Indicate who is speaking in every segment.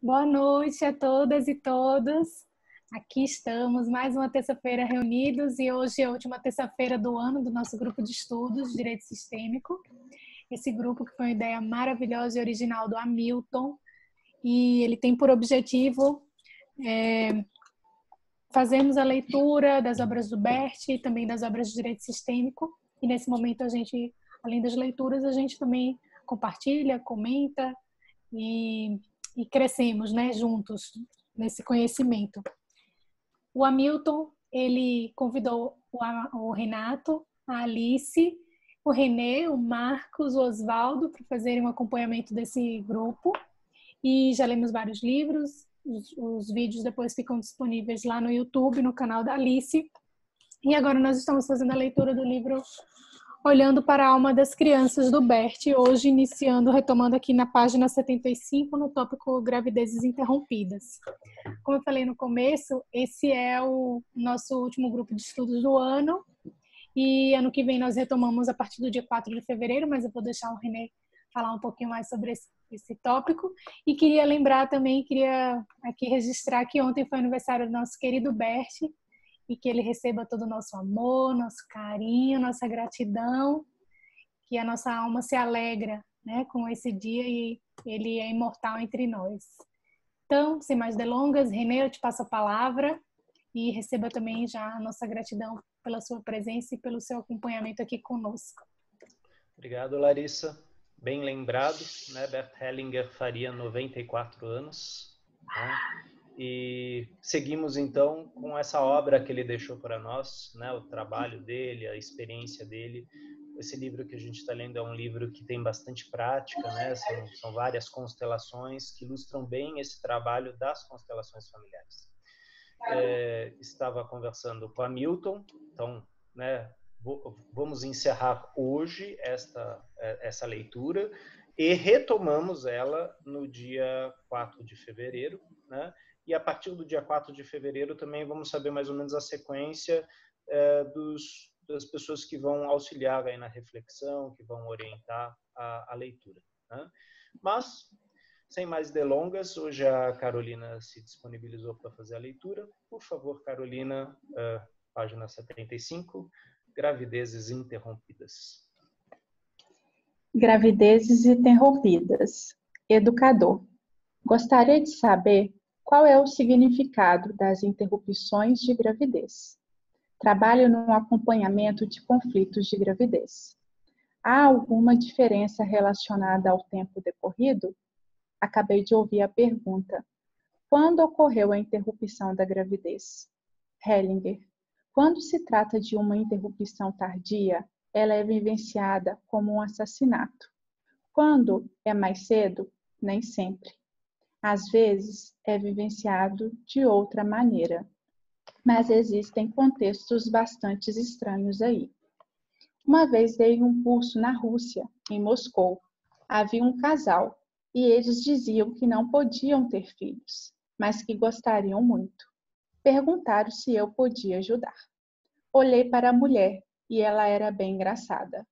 Speaker 1: Boa noite a todas e todos. Aqui estamos, mais uma terça-feira reunidos e hoje é a última terça-feira do ano do nosso grupo de estudos de Direito Sistêmico. Esse grupo que foi uma ideia maravilhosa e original do Hamilton e ele tem por objetivo fazermos a leitura das obras do Bert e também das obras de Direito Sistêmico. E nesse momento a gente, além das leituras, a gente também compartilha, comenta e crescemos, né, juntos nesse conhecimento. O Hamilton, ele convidou o Renato, a Alice, o Renê, o Marcos, o Osvaldo para fazerem um acompanhamento desse grupo e já lemos vários livros. Os vídeos depois ficam disponíveis lá no YouTube, no canal da Alice. E agora nós estamos fazendo a leitura do livro Olhando para a Alma das Crianças, do Bert, hoje retomando aqui na página 75, no tópico Gravidezes Interrompidas. Como eu falei no começo, esse é o nosso último grupo de estudos do ano, e ano que vem nós retomamos a partir do dia 4 de fevereiro, mas eu vou deixar o Renê falar um pouquinho mais sobre esse tópico. E queria lembrar também, queria aqui registrar que ontem foi aniversário do nosso querido Bert, e que ele receba todo o nosso amor, nosso carinho, nossa gratidão, que a nossa alma se alegra, né, com esse dia e ele é imortal entre nós. Então, sem mais delongas, Renê, eu te passo a palavra e receba também já a nossa gratidão pela sua presença e pelo seu acompanhamento aqui conosco.
Speaker 2: Obrigado, Larissa. Bem lembrado, né? Bert Hellinger faria 94 anos, né? E seguimos então com essa obra que ele deixou para nós, né? O trabalho dele, a experiência dele. Esse livro que a gente está lendo é um livro que tem bastante prática, né? São várias constelações que ilustram bem esse trabalho das constelações familiares. Estava conversando com a Hamilton, então, né? Vamos encerrar hoje essa leitura e retomamos ela no dia 4 de fevereiro, né? E a partir do dia 4 de fevereiro também vamos saber mais ou menos a sequência das pessoas que vão auxiliar aí na reflexão, que vão orientar a leitura, né? Mas, sem mais delongas, hoje a Carolina se disponibilizou para fazer a leitura. Por favor, Carolina, página 75, Gravidezes Interrompidas.
Speaker 3: Gravidezes interrompidas. Educador. Gostaria de saber qual é o significado das interrupções de gravidez. Trabalho no acompanhamento de conflitos de gravidez. Há alguma diferença relacionada ao tempo decorrido? Acabei de ouvir a pergunta. Quando ocorreu a interrupção da gravidez? Hellinger. Quando se trata de uma interrupção tardia, ela é vivenciada como um assassinato. Quando é mais cedo, nem sempre. Às vezes, é vivenciado de outra maneira. Mas existem contextos bastante estranhos aí. Uma vez dei um curso na Rússia, em Moscou. Havia um casal e eles diziam que não podiam ter filhos, mas que gostariam muito. Perguntaram se eu podia ajudar. Olhei para a mulher e ela era bem engraçada.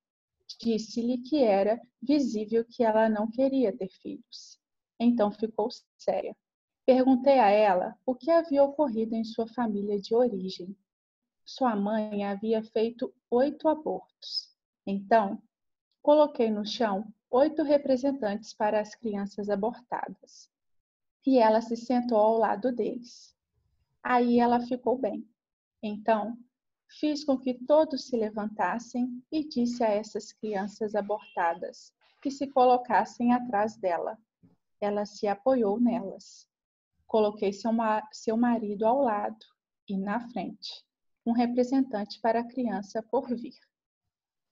Speaker 3: Disse-lhe que era visível que ela não queria ter filhos. Então ficou séria. Perguntei a ela o que havia ocorrido em sua família de origem. Sua mãe havia feito 8 abortos. Então, coloquei no chão 8 representantes para as crianças abortadas. E ela se sentou ao lado deles. Aí ela ficou bem. Então, fiz com que todos se levantassem e disse a essas crianças abortadas que se colocassem atrás dela. Ela se apoiou nelas. Coloquei seu marido ao lado e na frente, um representante para a criança por vir.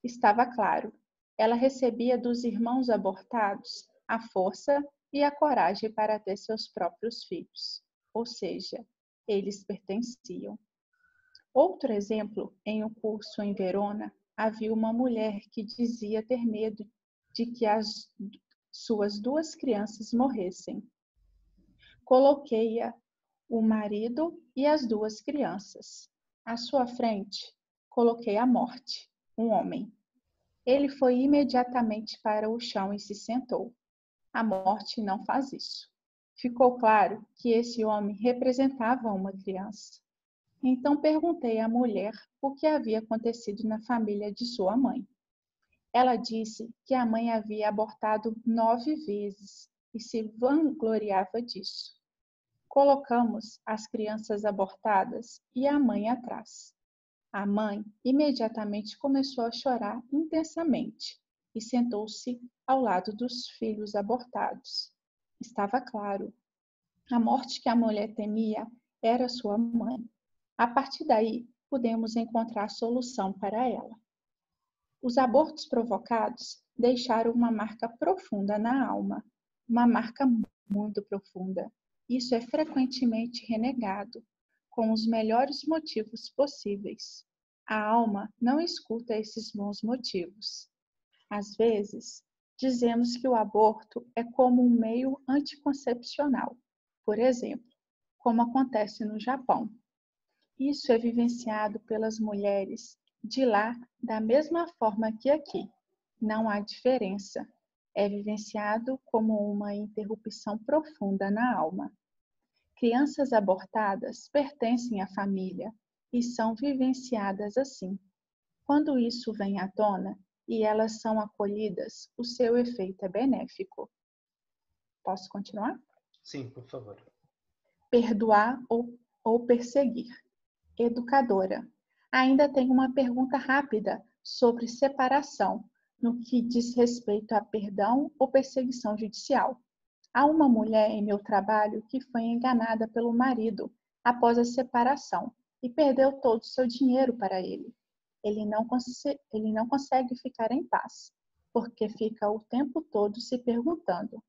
Speaker 3: Estava claro, ela recebia dos irmãos abortados a força e a coragem para ter seus próprios filhos, ou seja, eles pertenciam. Outro exemplo, em um curso em Verona, havia uma mulher que dizia ter medo de que as suas 2 crianças morressem. Coloquei-a, o marido e as 2 crianças. À sua frente, coloquei a morte, um homem. Ele foi imediatamente para o chão e se sentou. A morte não faz isso. Ficou claro que esse homem representava uma criança. Então perguntei à mulher o que havia acontecido na família de sua mãe. Ela disse que a mãe havia abortado 9 vezes e se vangloriava disso. Colocamos as crianças abortadas e a mãe atrás. A mãe imediatamente começou a chorar intensamente e sentou-se ao lado dos filhos abortados. Estava claro. A morte que a mulher temia era sua mãe. A partir daí, pudemos encontrar solução para ela. Os abortos provocados deixaram uma marca profunda na alma, uma marca muito profunda. Isso é frequentemente renegado, com os melhores motivos possíveis. A alma não escuta esses bons motivos. Às vezes, dizemos que o aborto é como um meio anticoncepcional, por exemplo, como acontece no Japão. Isso é vivenciado pelas mulheres de lá da mesma forma que aqui. Não há diferença. É vivenciado como uma interrupção profunda na alma. Crianças abortadas pertencem à família e são vivenciadas assim. Quando isso vem à tona e elas são acolhidas, o seu efeito é benéfico. Posso continuar?
Speaker 2: Sim, por favor.
Speaker 3: Perdoar ou perseguir. Educadora. Ainda tenho uma pergunta rápida sobre separação, no que diz respeito a perdão ou perseguição judicial. Há uma mulher em meu trabalho que foi enganada pelo marido após a separação e perdeu todo o seu dinheiro para ele. Ele não consegue ficar em paz, porque fica o tempo todo se perguntando: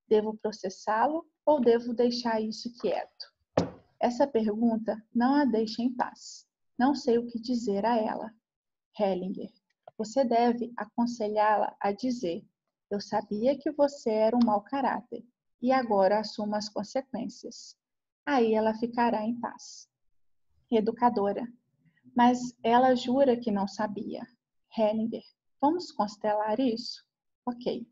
Speaker 3: devo processá-lo ou devo deixar isso quieto? Essa pergunta não a deixa em paz. Não sei o que dizer a ela. Hellinger, você deve aconselhá-la a dizer: eu sabia que você era um mau caráter e agora assuma as consequências. Aí ela ficará em paz. Educadora, mas ela jura que não sabia. Hellinger, vamos constelar isso? Ok.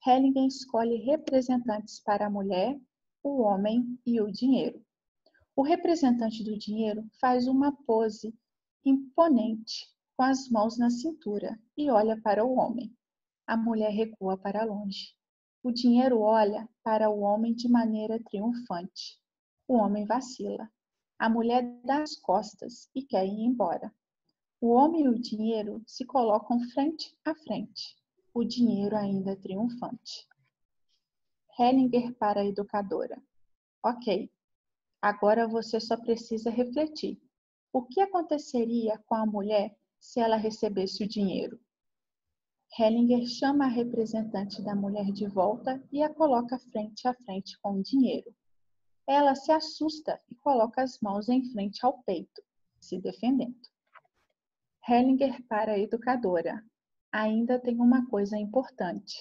Speaker 3: Hellinger escolhe representantes para a mulher, o homem e o dinheiro. O representante do dinheiro faz uma pose imponente, com as mãos na cintura, e olha para o homem. A mulher recua para longe. O dinheiro olha para o homem de maneira triunfante. O homem vacila. A mulher dá as costas e quer ir embora. O homem e o dinheiro se colocam frente a frente. O dinheiro ainda triunfante. Hellinger para a educadora. Ok. Agora você só precisa refletir. O que aconteceria com a mulher se ela recebesse o dinheiro? Hellinger chama a representante da mulher de volta e a coloca frente a frente com o dinheiro. Ela se assusta e coloca as mãos em frente ao peito, se defendendo. Hellinger para a educadora. Ainda tem uma coisa importante.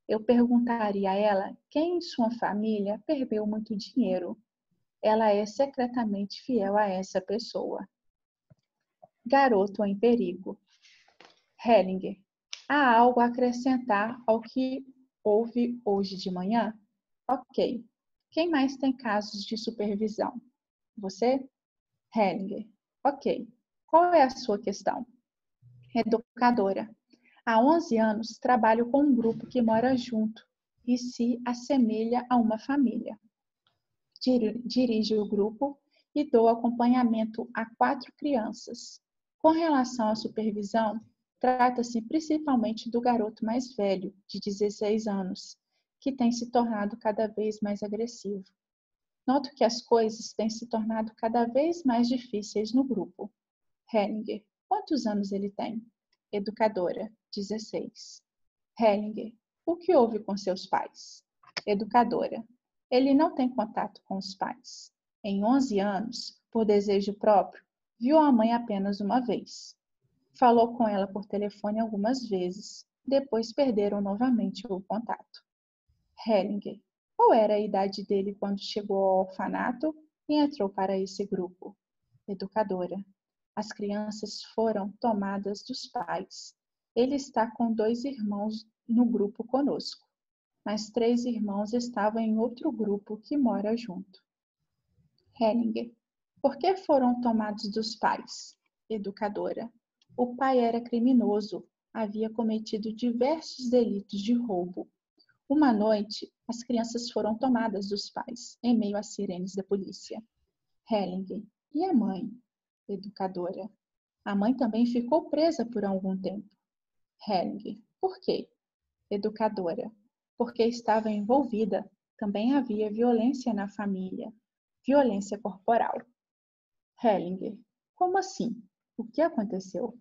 Speaker 3: Eu perguntaria a ela quem em sua família perdeu muito dinheiro. Ela é secretamente fiel a essa pessoa. Garoto em perigo. Hellinger, há algo a acrescentar ao que houve hoje de manhã? Ok. Quem mais tem casos de supervisão? Você? Hellinger. Ok. Qual é a sua questão? Educadora. Há 11 anos trabalho com um grupo que mora junto e se assemelha a uma família. Dirige o grupo e dou acompanhamento a 4 crianças. Com relação à supervisão, trata-se principalmente do garoto mais velho, de 16 anos, que tem se tornado cada vez mais agressivo. Noto que as coisas têm se tornado cada vez mais difíceis no grupo. Hellinger, quantos anos ele tem? Educadora, 16. Hellinger, o que houve com seus pais? Educadora, ele não tem contato com os pais. Em 11 anos, por desejo próprio, viu a mãe apenas uma vez. Falou com ela por telefone algumas vezes. Depois perderam novamente o contato. Hellinger, qual era a idade dele quando chegou ao orfanato e entrou para esse grupo? Educadora, as crianças foram tomadas dos pais. Ele está com 2 irmãos no grupo conosco. mas 3 irmãos estavam em outro grupo que mora junto. Hellinger. Por que foram tomados dos pais? Educadora. O pai era criminoso, havia cometido diversos delitos de roubo. Uma noite, as crianças foram tomadas dos pais, em meio às sirenes da polícia. Hellinger. E a mãe? Educadora. A mãe também ficou presa por algum tempo. Hellinger. Por quê? Educadora. Porque estava envolvida. Também havia violência na família. Violência corporal. Hellinger. Como assim? O que aconteceu?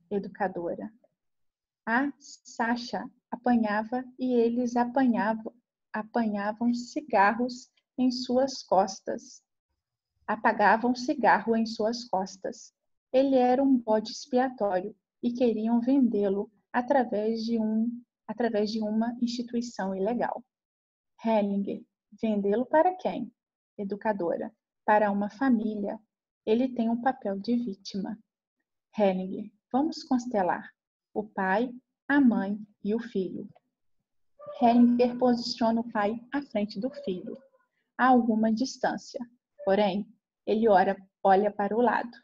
Speaker 3: Educadora. A Sasha apanhava e eles apanhavam cigarros em suas costas. Apagavam cigarro em suas costas. Ele era um bode expiatório e queriam vendê-lo através de uma instituição ilegal. Hellinger. Vendê-lo para quem? Educadora. Para uma família. Ele tem um papel de vítima. Hellinger. Vamos constelar. O pai, a mãe e o filho. Hellinger posiciona o pai à frente do filho, a alguma distância. Porém, ele olha para o lado.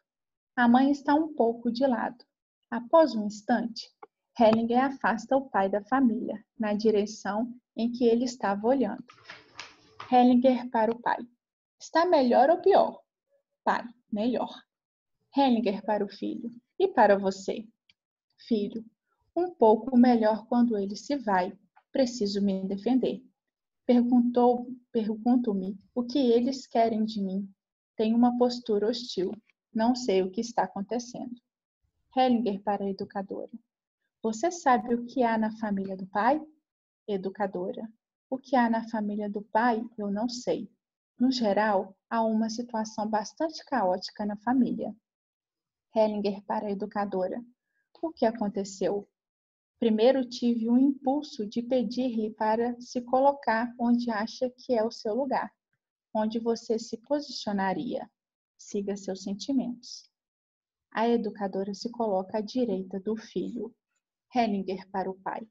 Speaker 3: A mãe está um pouco de lado. Após um instante, Hellinger afasta o pai da família, na direção em que ele estava olhando. Hellinger para o pai. Está melhor ou pior? Pai, melhor. Hellinger para o filho. E para você? Filho, um pouco melhor quando ele se vai. Preciso me defender. Pergunto-me o que eles querem de mim. Tenho uma postura hostil. Não sei o que está acontecendo. Hellinger para a educadora. Você sabe o que há na família do pai? Educadora. O que há na família do pai, eu não sei. No geral, há uma situação bastante caótica na família. Hellinger para a educadora. O que aconteceu? Primeiro tive um impulso de pedir-lhe para se colocar onde acha que é o seu lugar, onde você se posicionaria. Siga seus sentimentos. A educadora se coloca à direita do filho. Hellinger para o pai.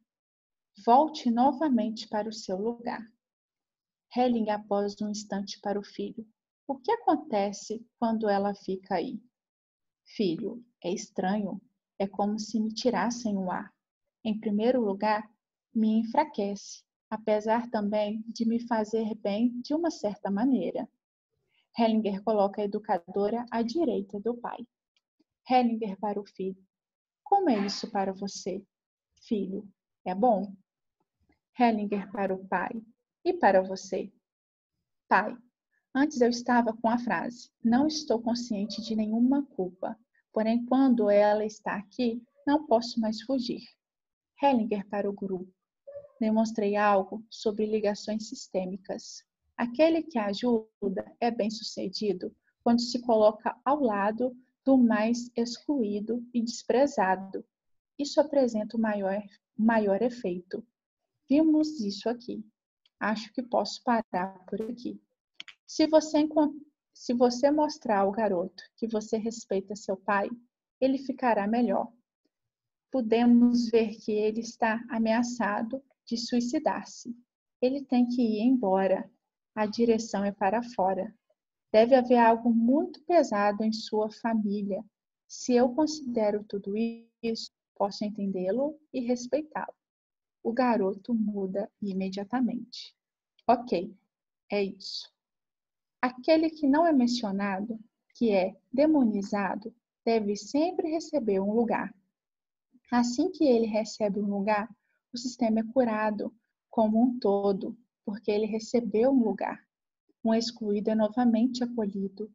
Speaker 3: Volte novamente para o seu lugar. Hellinger após um instante para o filho. O que acontece quando ela fica aí? Filho, é estranho. É como se me tirassem o ar. Em primeiro lugar, me enfraquece, apesar também de me fazer bem de uma certa maneira. Hellinger coloca a educadora à direita do pai. Hellinger para o filho. Como é isso para você? Filho, é bom? Hellinger para o pai. E para você? Pai, antes eu estava com a frase, não estou consciente de nenhuma culpa, porém quando ela está aqui, não posso mais fugir. Hellinger para o grupo. Demonstrei algo sobre ligações sistêmicas. Aquele que ajuda é bem-sucedido quando se coloca ao lado do mais excluído e desprezado. Isso apresenta o maior efeito. Vimos isso aqui. Acho que posso parar por aqui. Se você mostrar ao garoto que você respeita seu pai, ele ficará melhor. Podemos ver que ele está ameaçado de suicidar-se. Ele tem que ir embora. A direção é para fora. Deve haver algo muito pesado em sua família. Se eu considero tudo isso, posso entendê-lo e respeitá-lo. O garoto muda imediatamente. Ok, é isso. Aquele que não é mencionado, que é demonizado, deve sempre receber um lugar. Assim que ele recebe um lugar, o sistema é curado como um todo, porque ele recebeu um lugar. Um excluído é novamente acolhido.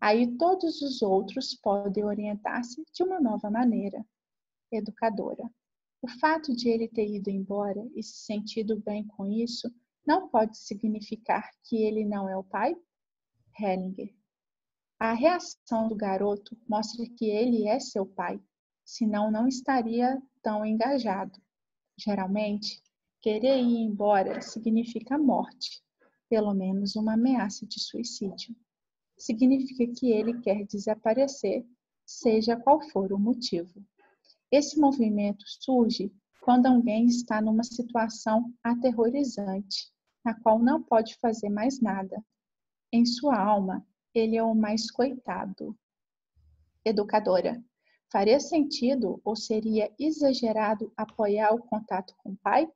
Speaker 3: Aí todos os outros podem orientar-se de uma nova maneira. Educadora. O fato de ele ter ido embora e se sentido bem com isso não pode significar que ele não é o pai? Hellinger. A reação do garoto mostra que ele é seu pai, senão não estaria tão engajado. Geralmente, querer ir embora significa morte, pelo menos uma ameaça de suicídio. Significa que ele quer desaparecer, seja qual for o motivo. Esse movimento surge quando alguém está numa situação aterrorizante, na qual não pode fazer mais nada. Em sua alma, ele é o mais coitado. Educadora, faria sentido ou seria exagerado apoiar o contato com o pai?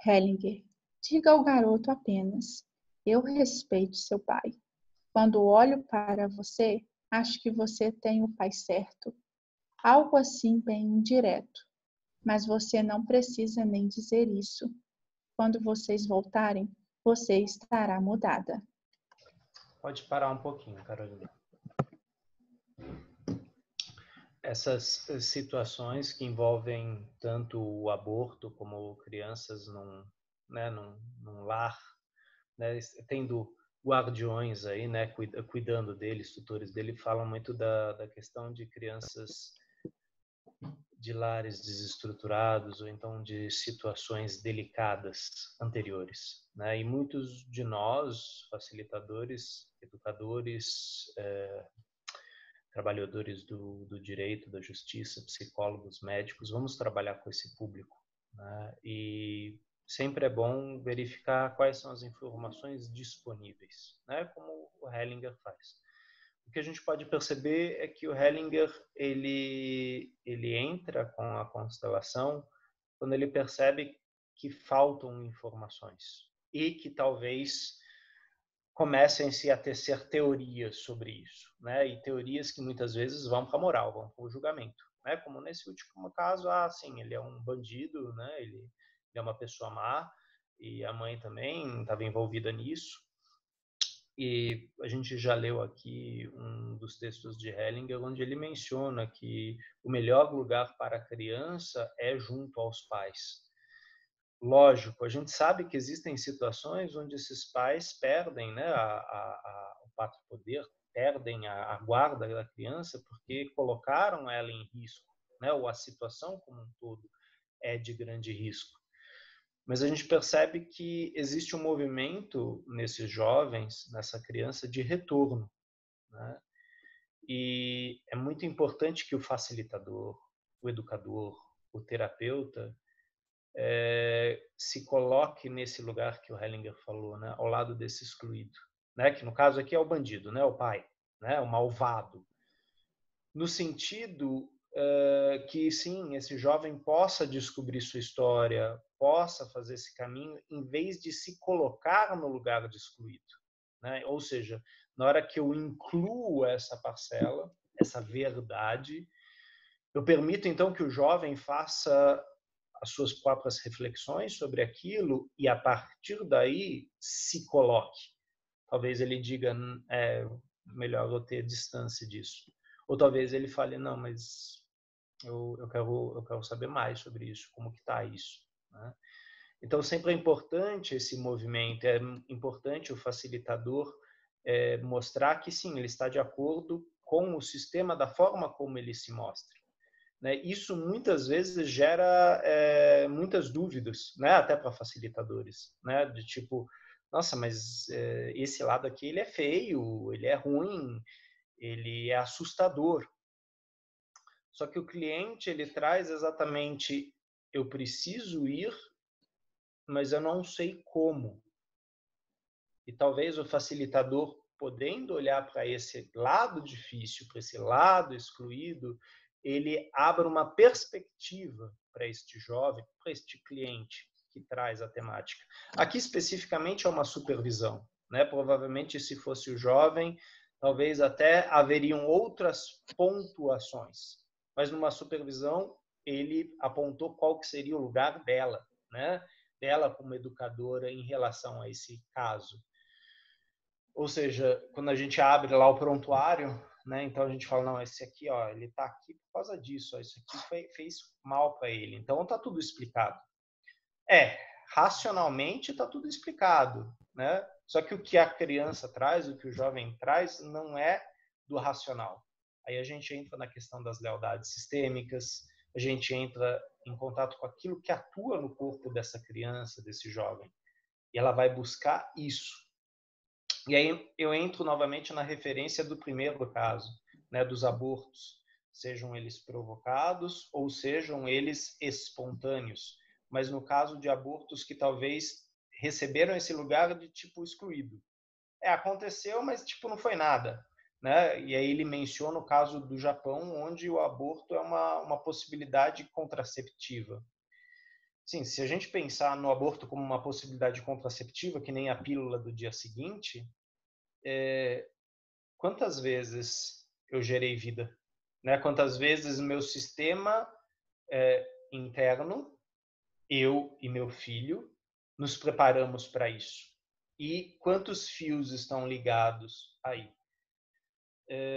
Speaker 3: Hellinger, diga ao garoto apenas: eu respeito seu pai. Quando olho para você, acho que você tem o pai certo. Algo assim bem indireto. Mas você não precisa nem dizer isso. Quando vocês voltarem, você estará mudada.
Speaker 2: Pode parar um pouquinho, Carolina. Essas situações que envolvem tanto o aborto como crianças num lar, né, tendo guardiões aí, né, cuidando deles, tutores dele, falam muito da questão de crianças de lares desestruturados ou então de situações delicadas anteriores, né? E muitos de nós, facilitadores, educadores, trabalhadores do direito, da justiça, psicólogos, médicos, vamos trabalhar com esse público, né? E sempre é bom verificar quais são as informações disponíveis, né? Como o Hellinger faz. O que a gente pode perceber é que o Hellinger ele entra com a constelação quando ele percebe que faltam informações e que talvez comecem-se a tecer teorias sobre isso, né? E teorias que muitas vezes vão para a moral, vão para o julgamento, né? Como nesse último caso, sim, ele é um bandido, né? Ele é uma pessoa má e a mãe também estava envolvida nisso. E a gente já leu aqui um dos textos de Hellinger, onde ele menciona que o melhor lugar para a criança é junto aos pais. Lógico, a gente sabe que existem situações onde esses pais perdem, né, o pátrio poder, perdem a guarda da criança porque colocaram ela em risco, né, ou a situação como um todo é de grande risco. Mas a gente percebe que existe um movimento nesses jovens, nessa criança, de retorno, né? E é muito importante que o facilitador, o educador, o terapeuta se coloque nesse lugar que o Hellinger falou, né? Ao lado desse excluído, né? Que no caso aqui é o bandido, né? O pai, né? O malvado. No sentido que sim, esse jovem possa descobrir sua história, possa fazer esse caminho, em vez de se colocar no lugar de excluído, né? Ou seja, na hora que eu incluo essa parcela, essa verdade, eu permito então que o jovem faça as suas próprias reflexões sobre aquilo e a partir daí se coloque. Talvez ele diga, melhor eu ter distância disso. Ou talvez ele fale, não, mas eu quero saber mais sobre isso, como que está isso, né? Então, sempre é importante esse movimento, é importante o facilitador mostrar que, sim, ele está de acordo com o sistema da forma como ele se mostra, né? Isso muitas vezes gera muitas dúvidas, né? Até para facilitadores, né? De tipo, nossa, mas esse lado aqui ele é feio, ele é ruim, ele é assustador. Só que o cliente ele traz exatamente, eu preciso ir, mas eu não sei como. E talvez o facilitador, podendo olhar para esse lado difícil, para esse lado excluído, ele abra uma perspectiva para este jovem, para este cliente que traz a temática. Aqui especificamente é uma supervisão, né? Provavelmente se fosse o jovem, talvez até haveriam outras pontuações, mas numa supervisão ele apontou qual que seria o lugar dela, né? Dela como educadora em relação a esse caso. Ou seja, quando a gente abre lá o prontuário, né, então a gente fala, não, esse aqui, ó, ele está aqui por causa disso, ó, isso aqui fez mal para ele. Então está tudo explicado. Racionalmente está tudo explicado, né? Só que o que a criança traz, o que o jovem traz, não é do racional. Aí a gente entra na questão das lealdades sistêmicas, a gente entra em contato com aquilo que atua no corpo dessa criança, desse jovem. E ela vai buscar isso. E aí eu entro novamente na referência do primeiro caso, né, dos abortos. sejam eles provocados ou sejam eles espontâneos. Mas no caso de abortos que talvez receberam esse lugar de tipo excluído. Aconteceu, mas tipo não foi nada, né? E aí ele menciona o caso do Japão, onde o aborto é uma possibilidade contraceptiva. Sim, se a gente pensar no aborto como uma possibilidade contraceptiva, que nem a pílula do dia seguinte, quantas vezes eu gerei vida? Né? Quantas vezes meu sistema interno, eu e meu filho, nos preparamos para isso? E quantos fios estão ligados aí?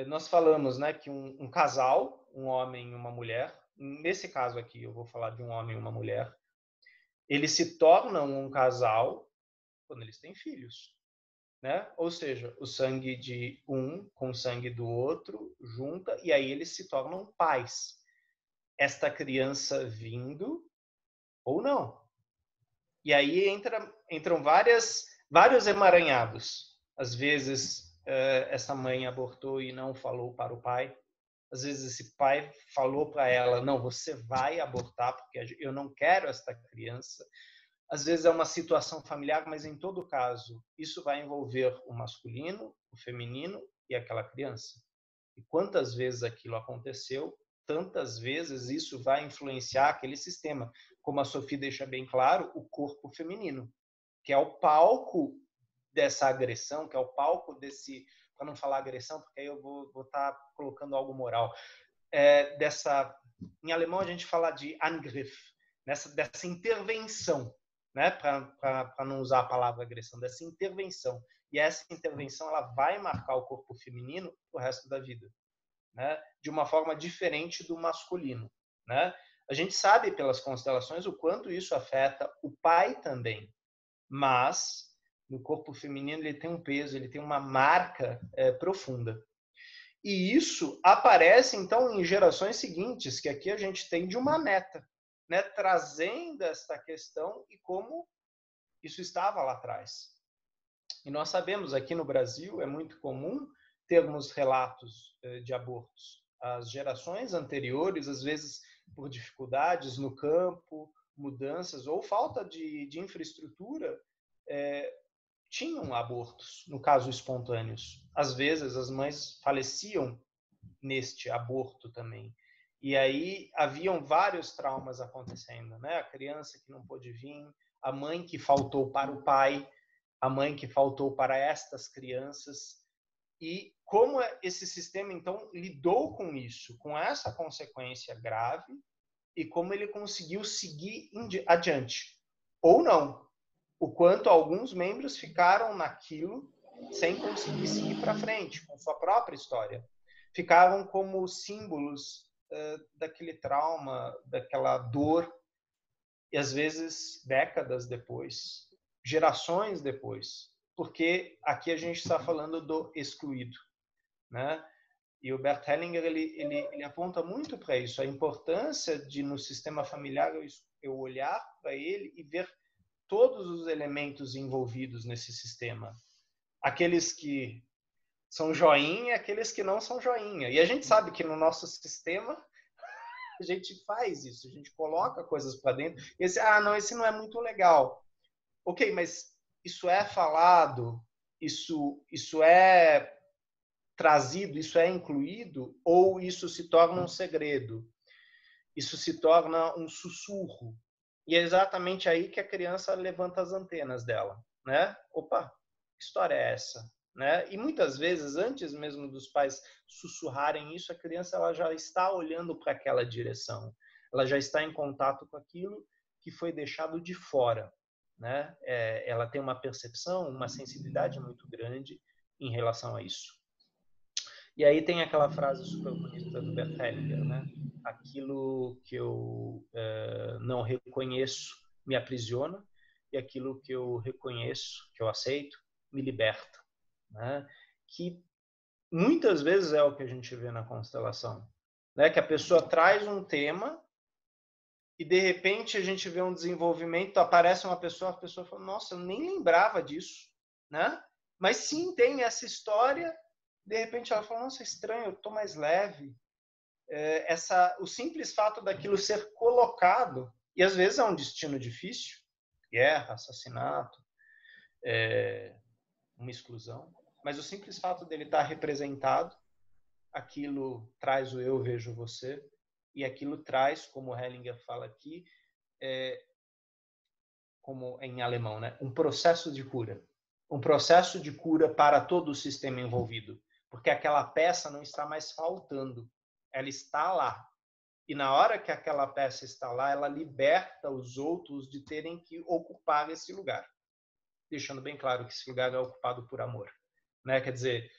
Speaker 2: Nós falamos, né, que um casal, um homem e uma mulher, nesse caso aqui eu vou falar de um homem e uma mulher, eles se tornam um casal quando eles têm filhos, né? Ou seja, o sangue de um com o sangue do outro junta e aí eles se tornam pais. Esta criança vindo ou não. E aí entram vários emaranhados. Às vezes essa mãe abortou e não falou para o pai. Às vezes esse pai falou para ela, não, você vai abortar porque eu não quero esta criança. Às vezes é uma situação familiar, mas em todo caso, isso vai envolver o masculino, o feminino e aquela criança. E quantas vezes aquilo aconteceu, tantas vezes isso vai influenciar aquele sistema. Como a Sophie deixa bem claro, o corpo feminino, que é o palco dessa agressão, que é o palco desse, para não falar agressão, porque aí eu vou estar colocando algo moral, em alemão a gente fala de Angriff, dessa intervenção, né? Para não usar a palavra agressão, dessa intervenção. E essa intervenção ela vai marcar o corpo feminino o resto da vida, né? De uma forma diferente do masculino, né? A gente sabe pelas constelações o quanto isso afeta o pai também, mas no corpo feminino ele tem um peso, ele tem uma marca profunda. E isso aparece então em gerações seguintes, que aqui a gente tem de uma meta, né? Trazendo esta questão e como isso estava lá atrás. E nós sabemos aqui no Brasil é muito comum termos relatos de abortos. As gerações anteriores, às vezes por dificuldades no campo, mudanças ou falta de infraestrutura, tinham abortos, no caso espontâneos. Às vezes as mães faleciam neste aborto também. E aí haviam vários traumas acontecendo, né? A criança que não pôde vir, a mãe que faltou para o pai, a mãe que faltou para estas crianças. E como esse sistema, então, lidou com isso, com essa consequência grave, e como ele conseguiu seguir adiante. Ou não. O quanto alguns membros ficaram naquilo sem conseguir seguir para frente, com sua própria história. Ficaram como símbolos daquele trauma, daquela dor, e às vezes décadas depois, gerações depois, porque aqui a gente está falando do excluído, né? E o Bert Hellinger ele aponta muito para isso, a importância de no sistema familiar eu olhar para ele e ver todos os elementos envolvidos nesse sistema, aqueles que são joinha, aqueles que não são joinha. E a gente sabe que no nosso sistema a gente faz isso, a gente coloca coisas para dentro. E esse não é muito legal. Ok, mas isso é falado, isso é trazido, isso é incluído, ou isso se torna um segredo? Isso se torna um sussurro. E é exatamente aí que a criança levanta as antenas dela, né? Opa, que história é essa? Né? E muitas vezes, antes mesmo dos pais sussurrarem isso, a criança ela já está olhando para aquela direção. Ela já está em contato com aquilo que foi deixado de fora. Né? Ela tem uma percepção, uma sensibilidade muito grande em relação a isso. E aí tem aquela frase super bonita do Bert Hellinger, né? Aquilo que eu não reconheço me aprisiona e aquilo que eu reconheço, que eu aceito, me liberta. Né? Que muitas vezes é o que a gente vê na constelação. Né? Que a pessoa traz um tema e de repente a gente vê um desenvolvimento, aparece uma pessoa, a pessoa fala, nossa, eu nem lembrava disso. Né? Mas sim, tem essa história. De repente ela fala, nossa, estranho, eu estou mais leve, o simples fato daquilo ser colocado, e às vezes é um destino difícil, guerra, assassinato, uma exclusão, mas o simples fato dele estar representado, aquilo traz o eu vejo você, e aquilo traz, como Hellinger fala aqui, como em alemão, né? Um processo de cura. Um processo de cura para todo o sistema envolvido. Porque aquela peça não está mais faltando. Ela está lá. E na hora que aquela peça está lá, ela liberta os outros de terem que ocupar esse lugar. Deixando bem claro que esse lugar é ocupado por amor. Né? Quer dizer,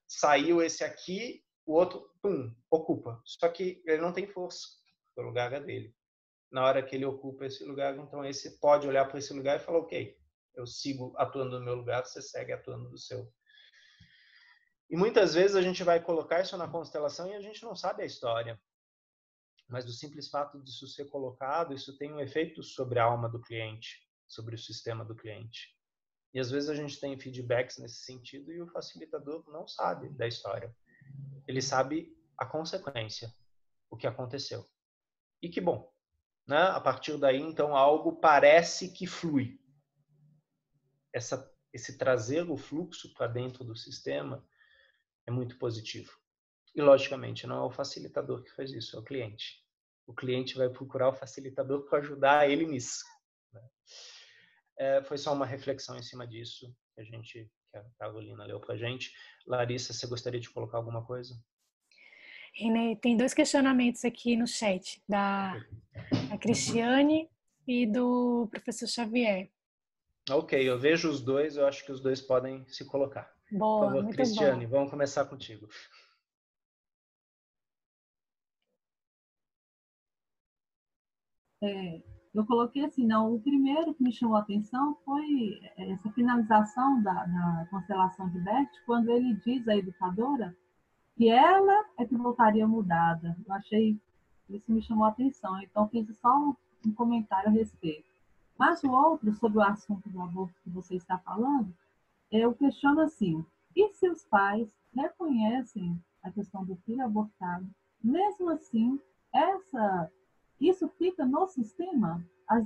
Speaker 2: saiu esse aqui, o outro, pum, ocupa. Só que ele não tem força. O lugar é dele. Na hora que ele ocupa esse lugar, então esse pode olhar para esse lugar e falar, ok, eu sigo atuando no meu lugar, você segue atuando no seu. E muitas vezes a gente vai colocar isso na constelação e a gente não sabe a história. Mas do simples fato disso ser colocado, isso tem um efeito sobre a alma do cliente, sobre o sistema do cliente. E às vezes a gente tem feedbacks nesse sentido e o facilitador não sabe da história. Ele sabe a consequência, o que aconteceu. E que bom. Né? A partir daí, então, algo parece que flui. Esse trazer o fluxo para dentro do sistema é muito positivo. E, logicamente, não é o facilitador que faz isso, é o cliente. O cliente vai procurar o facilitador para ajudar ele nisso. Né? Foi só uma reflexão em cima disso que a Carolina leu para a gente. Larissa, você gostaria de colocar alguma coisa?
Speaker 1: Renê, tem 2 questionamentos aqui no chat, da Cristiane e do professor Xavier.
Speaker 2: Ok, eu vejo os dois, eu acho que os dois podem se colocar.
Speaker 1: Boa,
Speaker 2: Por favor,
Speaker 1: muito
Speaker 2: Cristiane,
Speaker 1: bom.
Speaker 2: vamos começar contigo.
Speaker 4: Eu coloquei assim, não, o primeiro que me chamou a atenção foi essa finalização da constelação de Bert, quando ele diz à educadora que ela é que voltaria mudada. Eu achei, isso me chamou a atenção, então fiz só um comentário a respeito. Mas o outro, sobre o assunto do aborto que você está falando, eu questiono assim, e se os pais reconhecem a questão do filho abortado, mesmo assim, isso fica no sistema? A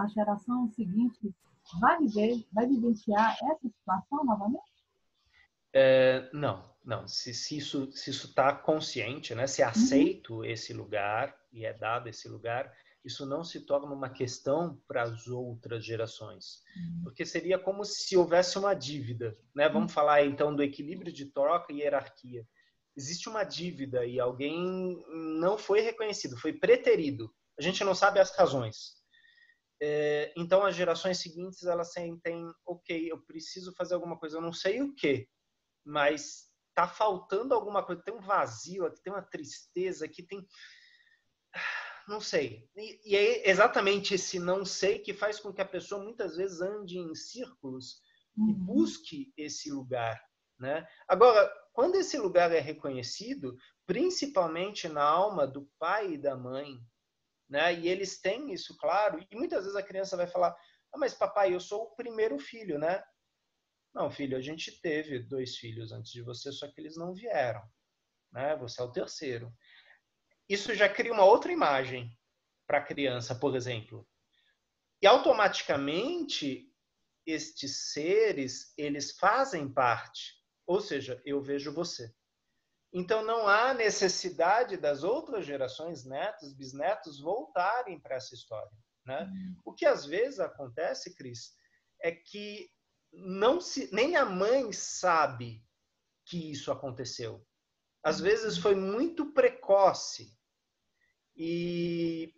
Speaker 4: geração seguinte vai vivenciar essa situação novamente?
Speaker 2: Não. Se isso está consciente, né? Se é aceito esse lugar e é dado esse lugar, isso não se torna uma questão para as outras gerações. Porque seria como se houvesse uma dívida. Né? Vamos falar então do equilíbrio de troca e hierarquia. Existe uma dívida e alguém não foi reconhecido, foi preterido. A gente não sabe as razões. Então as gerações seguintes elas sentem, ok, eu preciso fazer alguma coisa, eu não sei o quê, mas tá faltando alguma coisa, tem um vazio aqui, tem uma tristeza aqui, tem, não sei. E é exatamente esse não sei que faz com que a pessoa muitas vezes ande em círculos e busque esse lugar, né? Agora, quando esse lugar é reconhecido, principalmente na alma do pai e da mãe, né? E eles têm isso claro, e muitas vezes a criança vai falar, mas papai, eu sou o primeiro filho, né? Não, filho, a gente teve 2 filhos antes de você, só que eles não vieram, né? Você é o terceiro. Isso já cria uma outra imagem para a criança, por exemplo. E automaticamente estes seres, eles fazem parte, ou seja, eu vejo você. Então não há necessidade das outras gerações, netos, bisnetos, voltarem para essa história, né? O que às vezes acontece, Cris, é que nem a mãe sabe que isso aconteceu. Às vezes foi muito precoce e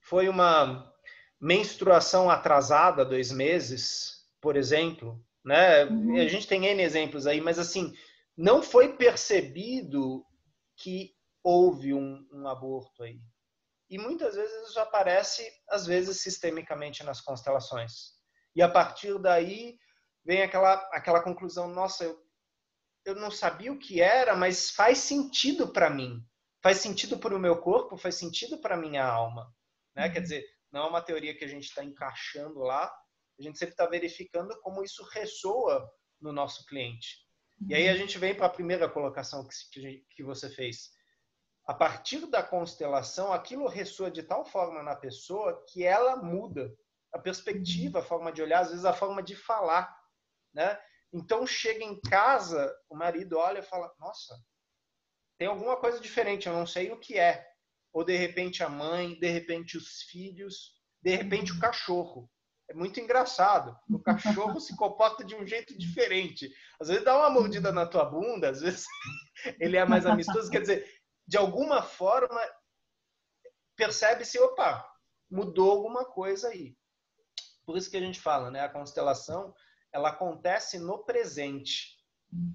Speaker 2: foi uma menstruação atrasada, 2 meses, por exemplo, né? A gente tem N exemplos aí, mas assim, não foi percebido que houve um aborto aí. E muitas vezes isso aparece, às vezes, sistemicamente nas constelações. E a partir daí vem aquela conclusão, nossa, eu não sabia o que era, mas faz sentido para mim. Faz sentido para o meu corpo, faz sentido para a minha alma. Né? Quer dizer, não é uma teoria que a gente está encaixando lá, a gente sempre está verificando como isso ressoa no nosso cliente. E aí a gente vem para a primeira colocação que você fez. a partir da constelação, aquilo ressoa de tal forma na pessoa que ela muda a perspectiva, a forma de olhar, às vezes a forma de falar, né? Então, chega em casa, o marido olha e fala, nossa, tem alguma coisa diferente, eu não sei o que é. Ou, de repente, a mãe, de repente, os filhos, de repente, o cachorro. É muito engraçado. O cachorro se comporta de um jeito diferente. Às vezes dá uma mordida na tua bunda, às vezes ele é mais amistoso. Quer dizer, de alguma forma, percebe-se, opa, mudou alguma coisa aí. Por isso que a gente fala, né? A constelação, ela acontece no presente,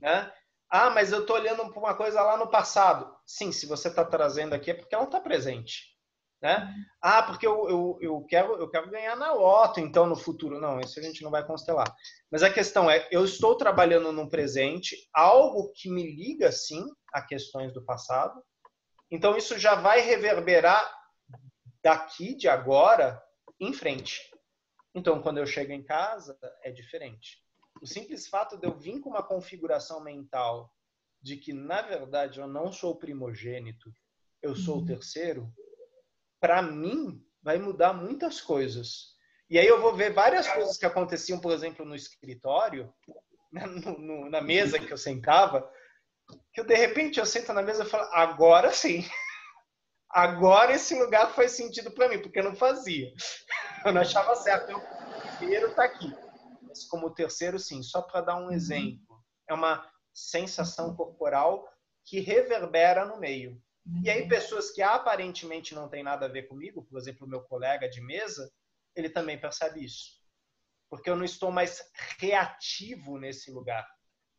Speaker 2: né? Ah, mas eu estou olhando para uma coisa lá no passado. Sim, se você está trazendo aqui é porque ela está presente, né? Ah, porque eu quero ganhar na loto, então, no futuro. Não, isso a gente não vai constelar. Mas a questão é, eu estou trabalhando no presente, algo que me liga, sim, a questões do passado. Então, isso já vai reverberar daqui, de agora, em frente. Então, quando eu chego em casa, é diferente. O simples fato de eu vir com uma configuração mental de que, na verdade, eu não sou o primogênito, eu sou o terceiro, para mim, vai mudar muitas coisas. E aí eu vou ver várias coisas que aconteciam, por exemplo, no escritório, na mesa que eu sentava, que eu, de repente, eu sento na mesa e falo, agora sim. Agora esse lugar faz sentido para mim, porque eu não fazia. Eu não achava certo. Eu, o primeiro está aqui. Mas como o terceiro, sim. Só para dar um exemplo. É uma sensação corporal que reverbera no meio. E aí pessoas que aparentemente não têm nada a ver comigo, por exemplo, o meu colega de mesa, ele também percebe isso. Porque eu não estou mais reativo nesse lugar.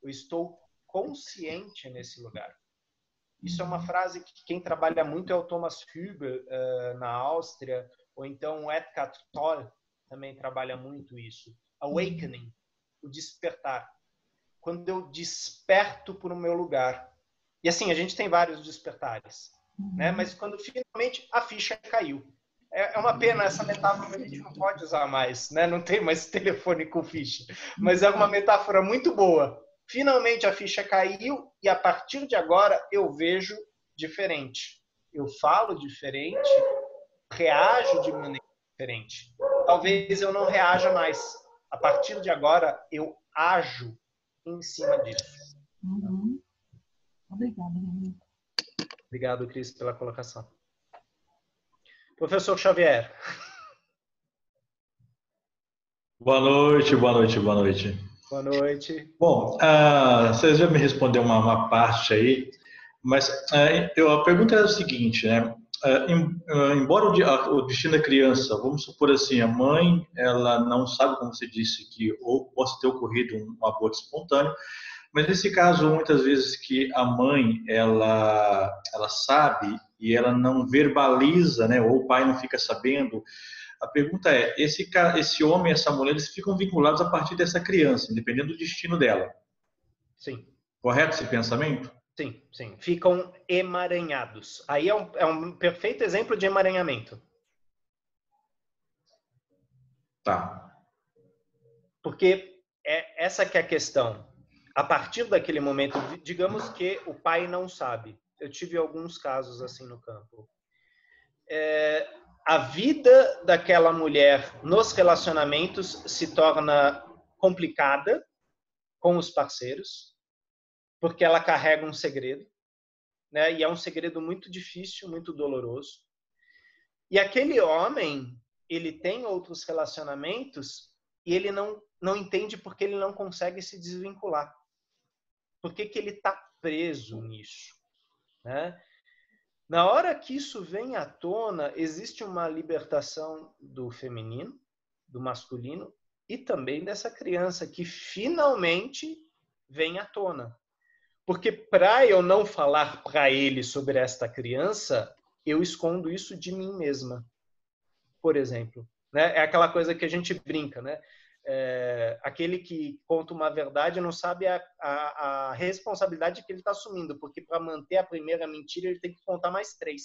Speaker 2: Eu estou consciente nesse lugar. Isso é uma frase que quem trabalha muito é o Thomas Hübel, na Áustria, ou então o Eckhart Tolle também trabalha muito isso. Awakening, o despertar. Quando eu desperto para o meu lugar. E assim, a gente tem vários despertares, né? Mas quando finalmente a ficha caiu. É uma pena, essa metáfora a gente não pode usar mais, né? Não tem mais telefone com ficha. Mas é uma metáfora muito boa. Finalmente a ficha caiu e a partir de agora eu vejo diferente. Eu falo diferente, reajo de maneira diferente. Talvez eu não reaja mais. A partir de agora eu ajo em cima disso.
Speaker 4: Obrigada, Renan.
Speaker 2: Obrigado, Cris, pela colocação. Professor Xavier.
Speaker 5: Boa noite, boa noite, boa noite.
Speaker 2: Boa noite.
Speaker 5: Bom, vocês já me responderam uma parte aí, mas a pergunta é o seguinte, né? Embora o destino da criança, vamos supor assim, a mãe, ela não sabe, como você disse, que ou possa ter ocorrido um aborto espontâneo, mas nesse caso, muitas vezes que a mãe, ela sabe e ela não verbaliza, né? Ou o pai não fica sabendo. A pergunta é, esse homem e essa mulher, eles ficam vinculados a partir dessa criança, independente do destino dela.
Speaker 2: Sim.
Speaker 5: Correto esse pensamento?
Speaker 2: Sim, sim. Ficam emaranhados. Aí é um perfeito exemplo de emaranhamento.
Speaker 5: Tá.
Speaker 2: Porque essa que é a questão. A partir daquele momento, digamos que o pai não sabe. Eu tive alguns casos assim no campo. A vida daquela mulher nos relacionamentos se torna complicada com os parceiros, porque ela carrega um segredo, né? E é um segredo muito difícil, muito doloroso. E aquele homem, ele tem outros relacionamentos e ele não entende porque ele não consegue se desvincular. Por que ele está preso nisso, né? Na hora que isso vem à tona, existe uma libertação do feminino, do masculino e também dessa criança que finalmente vem à tona. Porque para eu não falar para ele sobre esta criança, eu escondo isso de mim mesma, por exemplo. Né? É aquela coisa que a gente brinca, né? Aquele que conta uma verdade não sabe a responsabilidade que ele está assumindo, porque para manter a primeira mentira ele tem que contar mais 3.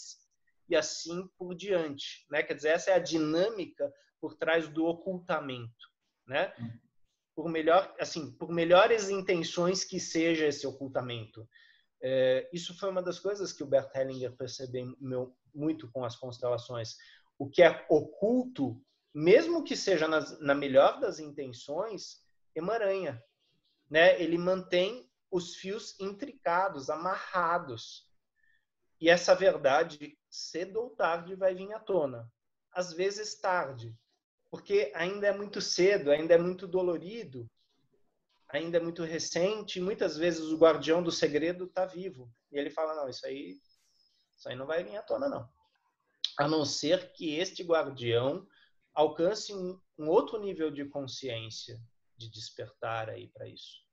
Speaker 2: E assim por diante. Né? Quer dizer, essa é a dinâmica por trás do ocultamento. Né? Por melhores intenções que seja esse ocultamento. Isso foi uma das coisas que o Bert Hellinger percebeu muito com as constelações. O que é oculto, mesmo que seja na melhor das intenções, emaranha, né? Ele mantém os fios intricados, amarrados. E essa verdade, cedo ou tarde, vai vir à tona. Às vezes tarde, porque ainda é muito cedo, ainda é muito dolorido, ainda é muito recente, e muitas vezes o guardião do segredo está vivo. E ele fala, não, isso aí não vai vir à tona, não. A não ser que este guardião alcance um outro nível de consciência, de despertar aí para isso.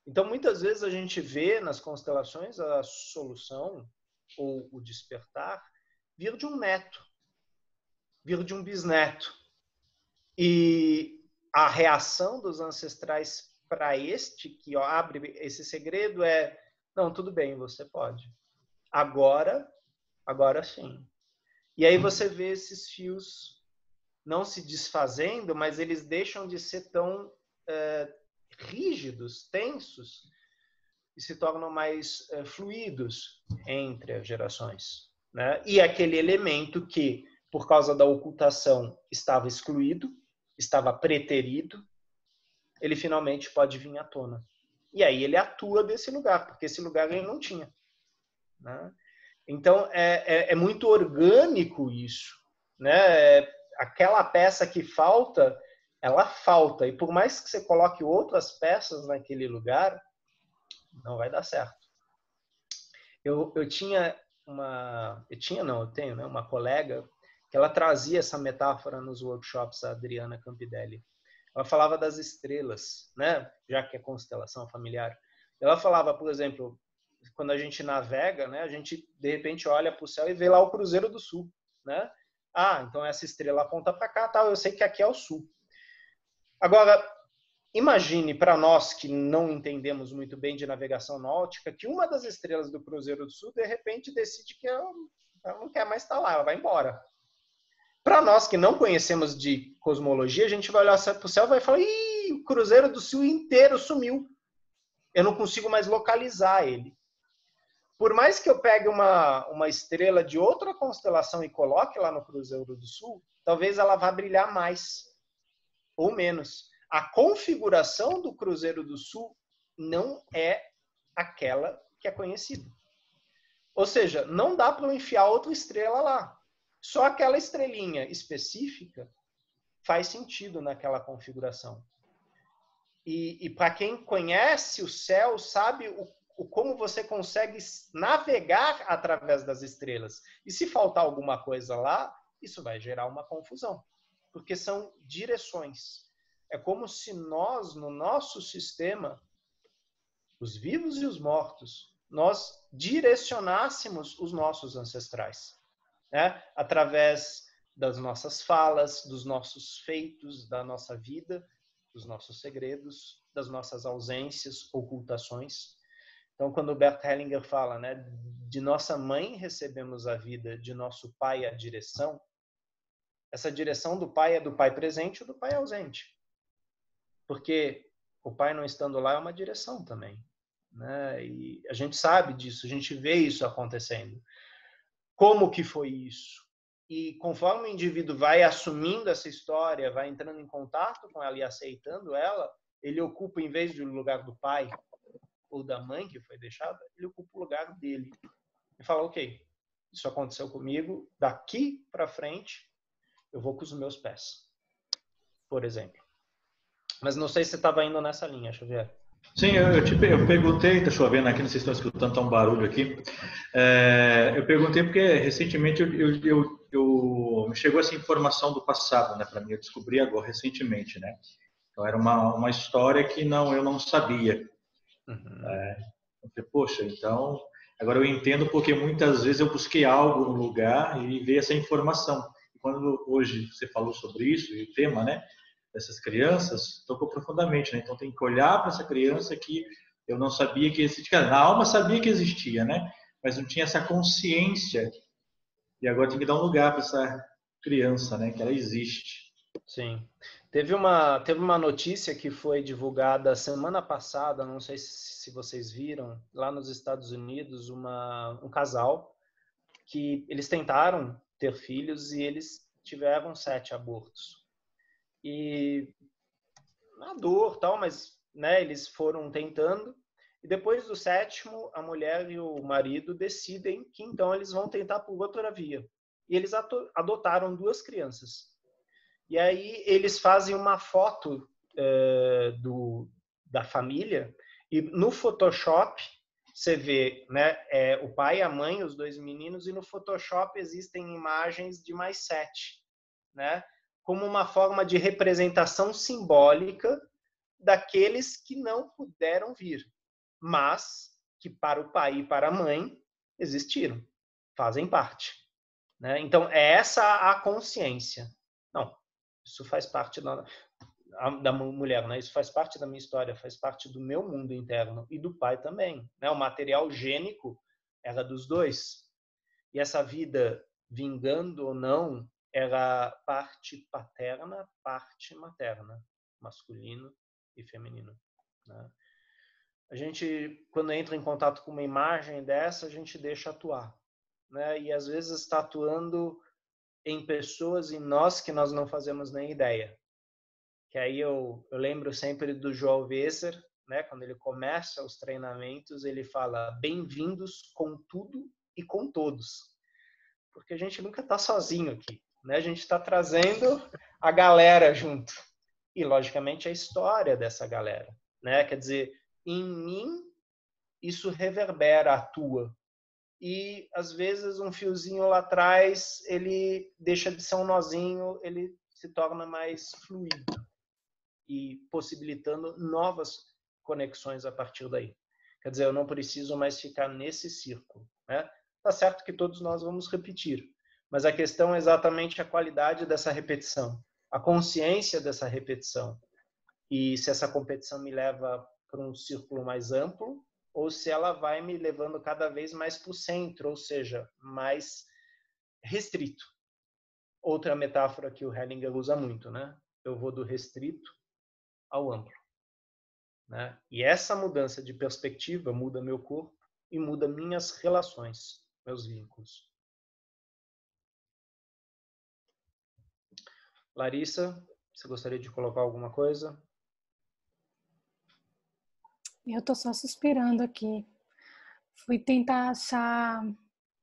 Speaker 2: Então, muitas vezes a gente vê nas constelações a solução ou o despertar vir de um neto, vir de um bisneto. E a reação dos ancestrais para este que abre esse segredo é, não, tudo bem, você pode. Agora sim. E aí você vê esses fios não se desfazendo, mas eles deixam de ser tão rígidos, tensos, e se tornam mais fluidos entre as gerações, né? E aquele elemento que, por causa da ocultação, estava excluído, estava preterido, ele finalmente pode vir à tona. E aí ele atua desse lugar, porque esse lugar ele não tinha, né? Então, é muito orgânico isso, né? Aquela peça que falta, ela falta. E por mais que você coloque outras peças naquele lugar, não vai dar certo. Eu tenho, né, uma colega que ela trazia essa metáfora nos workshops, a Adriana Campidelli. Ela falava das estrelas, né? Já que é constelação familiar. Ela falava, por exemplo, quando a gente navega, né, a gente de repente olha para o céu e vê lá o Cruzeiro do Sul, né? Ah, então essa estrela aponta para cá, tal, eu sei que aqui é o sul. Agora, imagine para nós que não entendemos muito bem de navegação náutica, que uma das estrelas do Cruzeiro do Sul de repente decide que ela não quer mais estar lá, ela vai embora. Para nós que não conhecemos de cosmologia, a gente vai olhar para o céu e vai falar, ih, o Cruzeiro do Sul inteiro sumiu. Eu não consigo mais localizar ele. Por mais que eu pegue uma estrela de outra constelação e coloque lá no Cruzeiro do Sul, talvez ela vá brilhar mais ou menos. A configuração do Cruzeiro do Sul não é aquela que é conhecida. Ou seja, não dá para eu enfiar outra estrela lá. Só aquela estrelinha específica faz sentido naquela configuração. E para quem conhece o céu, sabe como você consegue navegar através das estrelas. E se faltar alguma coisa lá, isso vai gerar uma confusão. Porque são direções. É como se nós, no nosso sistema, os vivos e os mortos, nós direcionássemos os nossos ancestrais, né? Através das nossas falas, dos nossos feitos, da nossa vida, dos nossos segredos, das nossas ausências, ocultações. Então, quando o Bert Hellinger fala, né, de nossa mãe recebemos a vida, de nosso pai a direção, essa direção do pai é do pai presente ou do pai ausente. Porque o pai não estando lá é uma direção também, né? E a gente sabe disso, a gente vê isso acontecendo. Como que foi isso? E conforme o indivíduo vai assumindo essa história, vai entrando em contato com ela e aceitando ela, ele ocupa, em vez do lugar do pai ou da mãe que foi deixada, ele ocupa o lugar dele. E fala, ok, isso aconteceu comigo, daqui para frente eu vou com os meus pés, por exemplo. Mas não sei se você estava indo nessa linha, Xavier.
Speaker 5: Sim, eu perguntei, tá chovendo aqui, não sei se estão escutando, tá um barulho aqui. Eu perguntei porque recentemente me chegou essa informação do passado, né, para mim, eu descobri agora recentemente, né. Então era uma história que eu não sabia. Eu falei, poxa, então agora eu entendo porque muitas vezes eu busquei algo no lugar e veio essa informação. E quando hoje você falou sobre isso, e o tema, né, dessas crianças, tocou profundamente, né? Então tem que olhar para essa criança que eu não sabia que existia. Na alma sabia que existia, né? Mas não tinha essa consciência. E agora tem que dar um lugar para essa criança, né? Que ela existe.
Speaker 2: Sim. Teve uma notícia que foi divulgada semana passada, não sei se vocês viram, lá nos Estados Unidos, um casal que eles tentaram ter filhos e eles tiveram 7 abortos. E na dor, tal, mas né, eles foram tentando. E depois do 7º, a mulher e o marido decidem que então eles vão tentar por outra via. E eles adotaram 2 crianças. E aí eles fazem uma foto da família e no Photoshop você vê, né, o pai, a mãe, os 2 meninos, e no Photoshop existem imagens de mais 7, né, como uma forma de representação simbólica daqueles que não puderam vir, mas que para o pai e para a mãe existiram, fazem parte, né? Então é essa a consciência. Não, isso faz parte da mulher, né? Isso faz parte da minha história, faz parte do meu mundo interno e do pai também, né? O material gênico era dos 2. E essa vida, vingando ou não, era parte paterna, parte materna, masculino e feminino, né? A gente, quando entra em contato com uma imagem dessa, a gente deixa atuar, né? E às vezes está atuando em pessoas, em nós, que nós não fazemos nem ideia. Que aí eu lembro sempre do João Vesser, né? Quando ele começa os treinamentos, ele fala: bem-vindos com tudo e com todos. Porque a gente nunca está sozinho aqui, né? A gente está trazendo a galera junto. E, logicamente, a história dessa galera, né? Quer dizer, em mim, isso reverbera, atua. E, às vezes, um fiozinho lá atrás, ele deixa de ser um nozinho, ele se torna mais fluido e possibilitando novas conexões a partir daí. Quer dizer, eu não preciso mais ficar nesse círculo, né? Tá certo que todos nós vamos repetir, mas a questão é exatamente a qualidade dessa repetição, a consciência dessa repetição. E se essa competição me leva para um círculo mais amplo ou se ela vai me levando cada vez mais para o centro, ou seja, mais restrito. Outra metáfora que o Hellinger usa muito, né? Eu vou do restrito ao amplo, né? E essa mudança de perspectiva muda meu corpo e muda minhas relações, meus vínculos. Larissa, você gostaria de colocar alguma coisa?
Speaker 1: Eu tô só suspirando aqui. Fui tentar achar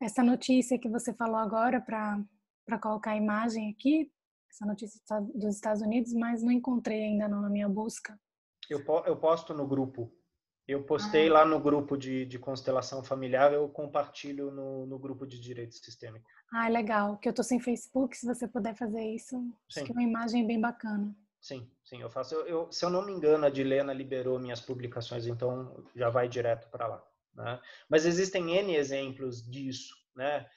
Speaker 1: essa notícia que você falou agora para colocar a imagem aqui, essa notícia dos Estados Unidos, mas não encontrei ainda não na minha busca.
Speaker 2: Eu posto no grupo. Eu postei lá no grupo de constelação familiar, eu compartilho no grupo de direito sistêmico.
Speaker 1: Ah, legal. Que eu tô sem Facebook, se você puder fazer isso, acho que é uma imagem bem bacana.
Speaker 2: Sim, eu faço. Se eu não me engano, a Dilena liberou minhas publicações, então já vai direto para lá, né? Mas existem N exemplos disso, né?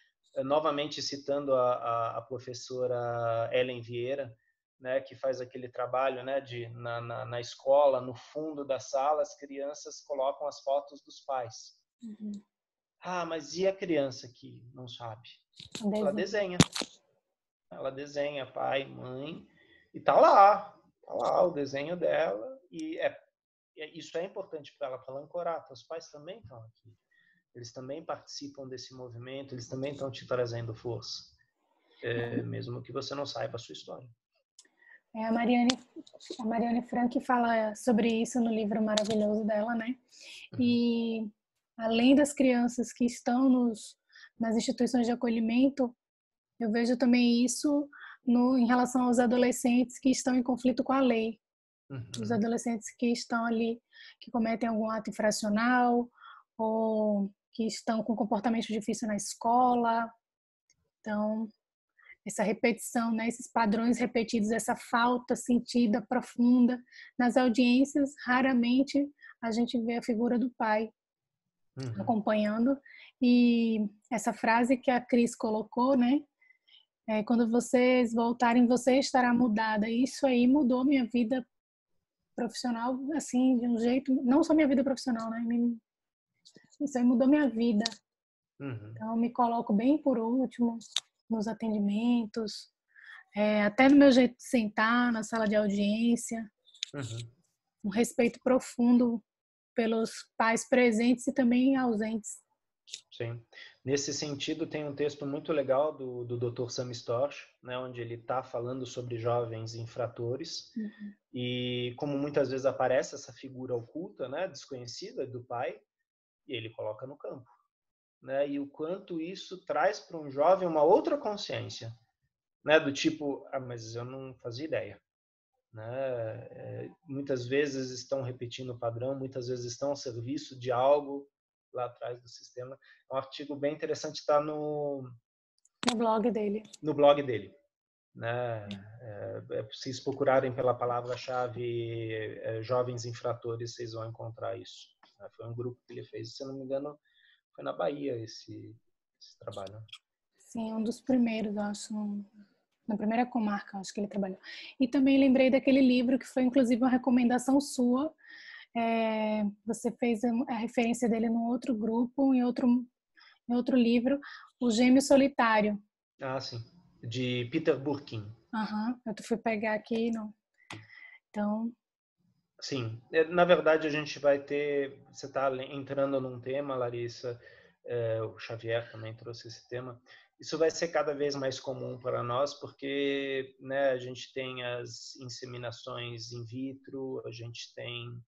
Speaker 2: Novamente citando a professora Ellen Vieira, né, que faz aquele trabalho, né, na escola, no fundo da sala, as crianças colocam as fotos dos pais.
Speaker 1: Uhum.
Speaker 2: Ah, mas e a criança que não sabe? Ela desenha. Ela desenha pai, mãe, e tá lá o desenho dela, e isso é importante para ela ancorar. Teus pais também estão aqui. Eles também participam desse movimento, eles também estão te trazendo força, mesmo que você não saiba a sua história.
Speaker 1: A Mariane Frank fala sobre isso no livro maravilhoso dela, né? E além das crianças que estão nas instituições de acolhimento, eu vejo também isso em relação aos adolescentes que estão em conflito com a lei. Os adolescentes que estão ali, que cometem algum ato infracional ou que estão com comportamento difícil na escola. Então, essa repetição, né, esses padrões repetidos, essa falta sentida profunda. Nas audiências, raramente a gente vê a figura do pai acompanhando. E essa frase que a Cris colocou, né, quando vocês voltarem, você estará mudada. Isso aí mudou minha vida profissional, assim, de um jeito, não só minha vida profissional, né, isso aí mudou minha vida. Então, eu me coloco bem por último nos atendimentos, até no meu jeito de sentar, na sala de audiência, um respeito profundo pelos pais presentes e também ausentes.
Speaker 2: Sim. Nesse sentido, tem um texto muito legal do Dr. Sam Storch, né, onde ele está falando sobre jovens infratores, e como muitas vezes aparece essa figura oculta, né, desconhecida do pai, e ele coloca no campo. Né, e o quanto isso traz para um jovem uma outra consciência, né, do tipo, mas eu não fazia ideia. Né? Muitas vezes estão repetindo o padrão, muitas vezes estão a serviço de algo lá atrás do sistema. É um artigo bem interessante, está no
Speaker 1: blog dele.
Speaker 2: No blog dele. Né? Se vocês procurarem pela palavra-chave jovens infratores, vocês vão encontrar isso. Né? Foi um grupo que ele fez, se eu não me engano, foi na Bahia esse trabalho.
Speaker 1: Sim, um dos primeiros, acho. Na primeira comarca, acho que ele trabalhou. E também lembrei daquele livro que foi, inclusive, uma recomendação sua. Você fez a referência dele num outro grupo, em outro livro, O Gêmeo Solitário.
Speaker 2: Ah, sim. De Peter Burkin.
Speaker 1: Eu fui pegar aqui, não. Então...
Speaker 2: Sim. Na verdade, a gente vai ter... Você está entrando num tema, Larissa, o Xavier também trouxe esse tema. Isso vai ser cada vez mais comum para nós, porque, né, a gente tem as inseminações in vitro, a gente tem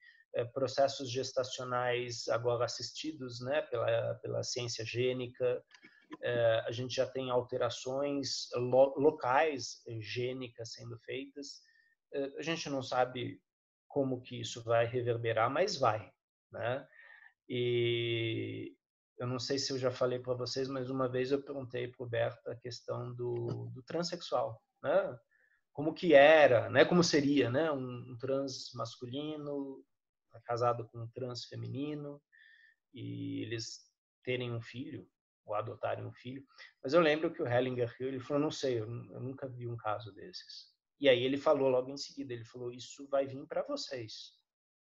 Speaker 2: processos gestacionais agora assistidos, né, pela ciência gênica, a gente já tem alterações locais gênicas sendo feitas. A gente não sabe como que isso vai reverberar, mas vai, né? E eu não sei se eu já falei para vocês, mas uma vez eu perguntei para o Berta a questão do transexual, né? Como que era, né? Como seria, né? Um trans masculino casado com um trans feminino e eles terem um filho ou adotarem um filho. Mas eu lembro que o Hellinger, ele falou, não sei, eu nunca vi um caso desses. E aí ele falou logo em seguida, ele falou, isso vai vir para vocês,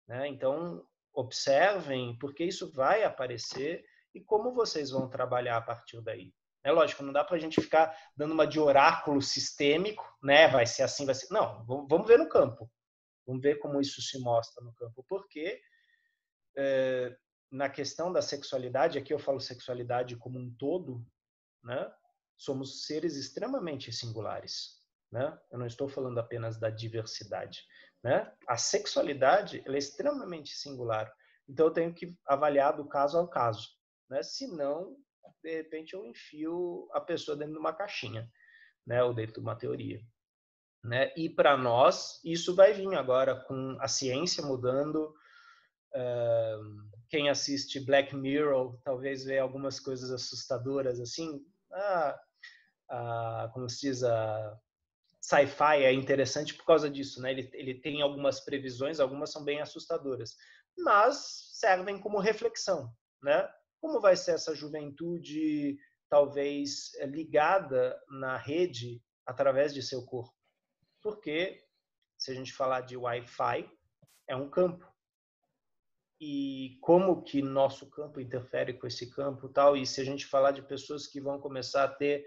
Speaker 2: né? Então observem, porque isso vai aparecer e como vocês vão trabalhar a partir daí. É lógico, não dá para a gente ficar dando uma de oráculo sistêmico, né? Vai ser assim, vai ser... Não, vamos ver no campo. Vamos ver como isso se mostra no campo. Porque na questão da sexualidade, aqui eu falo sexualidade como um todo, né? Somos seres extremamente singulares. Né? Eu não estou falando apenas da diversidade. Né? A sexualidade ela é extremamente singular. Então eu tenho que avaliar do caso ao caso. Né? Senão, de repente, eu enfio a pessoa dentro de uma caixinha, né? Ou dentro de uma teoria. Né? E para nós, isso vai vir agora com a ciência mudando. Quem assiste Black Mirror talvez veja algumas coisas assustadoras, assim. Como se diz, a sci-fi é interessante por causa disso, né? Ele tem algumas previsões, algumas são bem assustadoras, mas servem como reflexão, né? Como vai ser essa juventude, talvez ligada na rede através de seu corpo? Porque, se a gente falar de Wi-Fi, é um campo. E como que nosso campo interfere com esse campo, tal? E se a gente falar de pessoas que vão começar a ter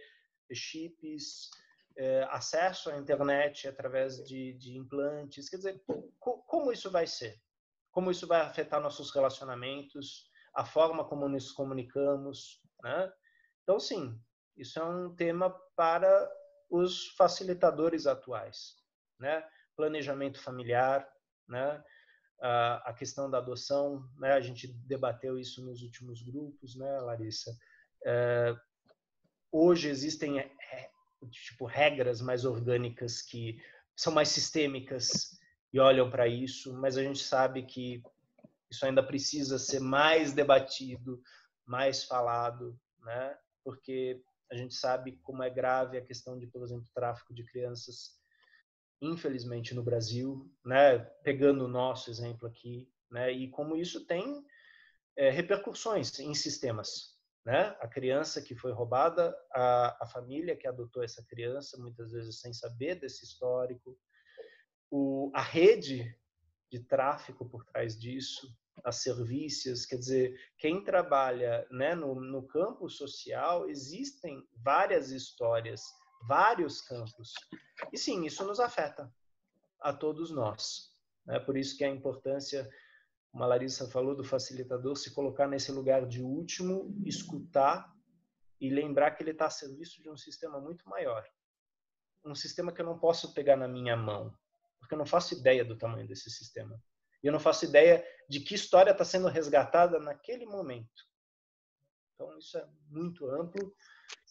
Speaker 2: chips, acesso à internet através de implantes, quer dizer, como isso vai ser? Como isso vai afetar nossos relacionamentos, a forma como nos comunicamos, né? Então, sim, isso é um tema para os facilitadores atuais, né? Planejamento familiar, né? A questão da adoção, né? A gente debateu isso nos últimos grupos, né, Larissa? Hoje existem regras mais orgânicas que são mais sistêmicas e olham para isso, mas a gente sabe que isso ainda precisa ser mais debatido, mais falado, né? Porque a gente sabe como é grave a questão de, por exemplo, tráfico de crianças, infelizmente no Brasil, né? Pegando o nosso exemplo aqui, né? E como isso tem repercussões em sistemas. Né? A criança que foi roubada, a família que adotou essa criança, muitas vezes sem saber desse histórico, a rede de tráfico por trás disso, as serviços, quer dizer, quem trabalha, né, no campo social, existem várias histórias vários campos. E sim, isso nos afeta a todos nós. É por isso que a importância, como a Larissa falou, do facilitador se colocar nesse lugar de último, escutar e lembrar que ele está a serviço de um sistema muito maior. Um sistema que eu não posso pegar na minha mão, porque eu não faço ideia do tamanho desse sistema. E eu não faço ideia de que história está sendo resgatada naquele momento. Então, isso é muito amplo.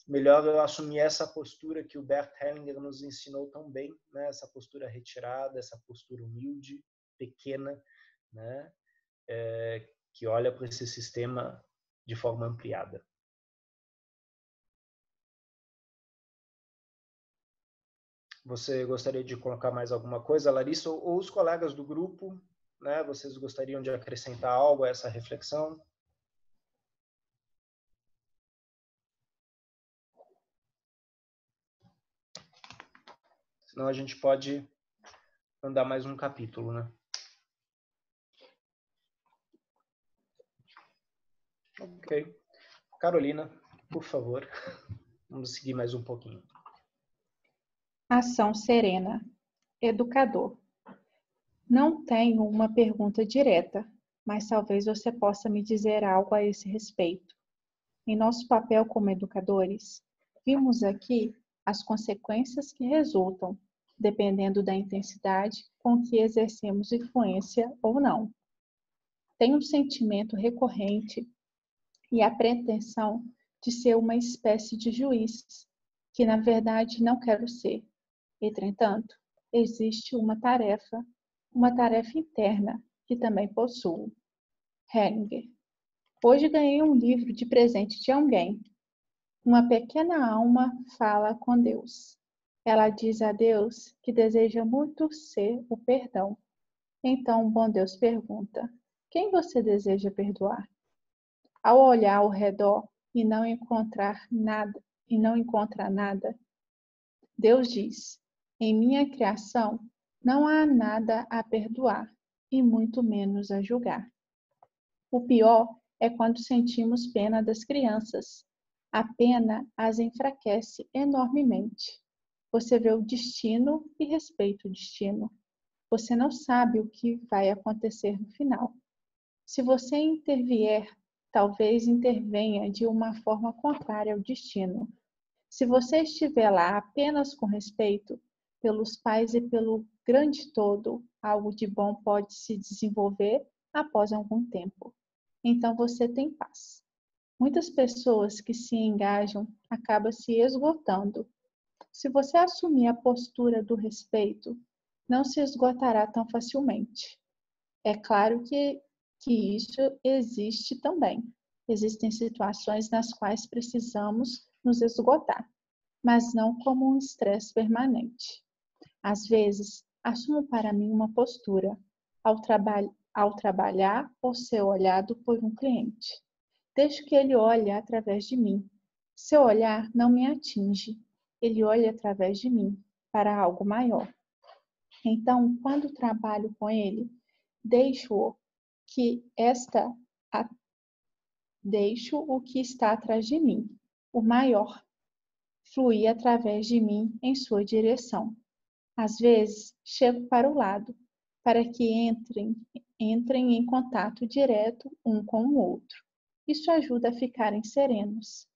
Speaker 2: Melhor eu assumir essa postura que o Bert Hellinger nos ensinou tão bem, né? Essa postura retirada, essa postura humilde, pequena, né? Que olha para esse sistema de forma ampliada. Você gostaria de colocar mais alguma coisa, Larissa, ou os colegas do grupo, né? Vocês gostariam de acrescentar algo a essa reflexão? Senão a gente pode andar mais um capítulo, né? Ok. Carolina, por favor, vamos seguir mais um pouquinho.
Speaker 3: Ação serena. Educador. Não tenho uma pergunta direta, mas talvez você possa me dizer algo a esse respeito. Em nosso papel como educadores, vimos aqui as consequências que resultam, dependendo da intensidade com que exercemos influência ou não. Tenho um sentimento recorrente e a pretensão de ser uma espécie de juiz, que na verdade não quero ser. Entretanto, existe uma tarefa interna que também possuo. Hellinger. Hoje ganhei um livro de presente de alguém. Uma pequena alma fala com Deus. Ela diz a Deus que deseja muito ser o perdão. Então o bom Deus pergunta: quem você deseja perdoar? Ao olhar ao redor e não encontra nada, Deus diz: em minha criação não há nada a perdoar e muito menos a julgar. O pior é quando sentimos pena das crianças. A pena as enfraquece enormemente. Você vê o destino e respeita o destino. Você não sabe o que vai acontecer no final. Se você intervier, talvez intervenha de uma forma contrária ao destino. Se você estiver lá apenas com respeito pelos pais e pelo grande todo, algo de bom pode se desenvolver após algum tempo. Então você tem paz. Muitas pessoas que se engajam acabam se esgotando. Se você assumir a postura do respeito, não se esgotará tão facilmente. É claro que isso existe também. Existem situações nas quais precisamos nos esgotar, mas não como um estresse permanente. Às vezes, assumo para mim uma postura ao trabalhar ou ser olhado por um cliente. Deixo que ele olhe através de mim. Seu olhar não me atinge. Ele olha através de mim para algo maior. Então, quando trabalho com ele, deixo o que está atrás de mim, o maior, fluir através de mim em sua direção. Às vezes, chego para o lado, para que entrem em contato direto um com o outro. Isso ajuda a ficarem serenos.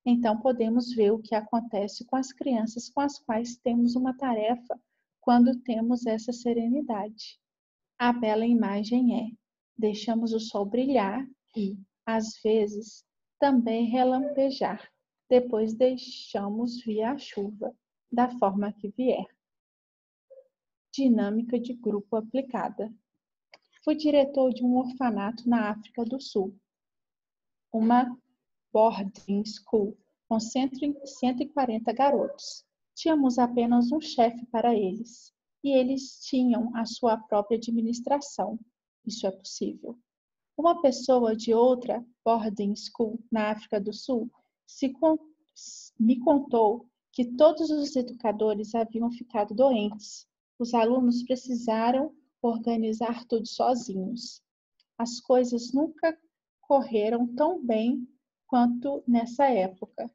Speaker 3: Então, podemos ver o que acontece com as crianças com as quais temos uma tarefa quando temos essa serenidade. A bela imagem é: deixamos o sol brilhar e, às vezes, também relampejar. Depois deixamos vir a chuva, da forma que vier. Dinâmica de grupo aplicada. Fui diretor de um orfanato na África do Sul. Uma boarding school com 140 garotos. Tínhamos apenas um chefe para eles. E eles tinham a sua própria administração. Isso é possível. Uma pessoa de outra boarding school na África do Sul me contou que todos os educadores haviam ficado doentes. Os alunos precisaram organizar tudo sozinhos. As coisas nunca correram tão bem quanto nessa época.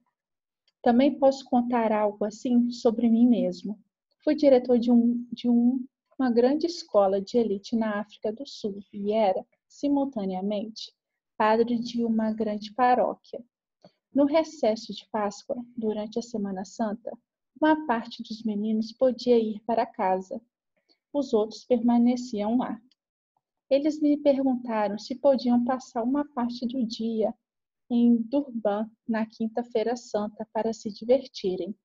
Speaker 3: Também posso contar algo assim sobre mim mesmo. Fui diretor de uma grande escola de elite na África do Sul e era, simultaneamente, padre de uma grande paróquia. No recesso de Páscoa, durante a Semana Santa, uma parte dos meninos podia ir para casa. Os outros permaneciam lá. Eles me perguntaram se podiam passar uma parte do dia em Durban na Quinta-feira Santa para se divertirem.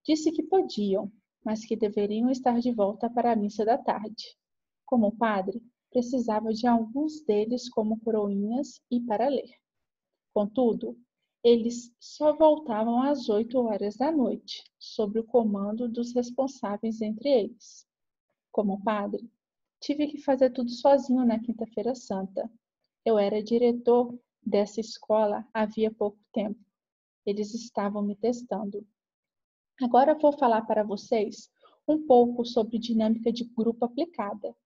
Speaker 3: Disse que podiam, mas que deveriam estar de volta para a missa da tarde. Como padre, precisava de alguns deles como coroinhas e para ler. Contudo, eles só voltavam às 8 horas da noite, sob o comando dos responsáveis entre eles. Como padre, tive que fazer tudo sozinho na Quinta-feira Santa. Eu era diretor dessa escola havia pouco tempo. Eles estavam me testando. Agora vou falar para vocês um pouco sobre dinâmica de grupo aplicada.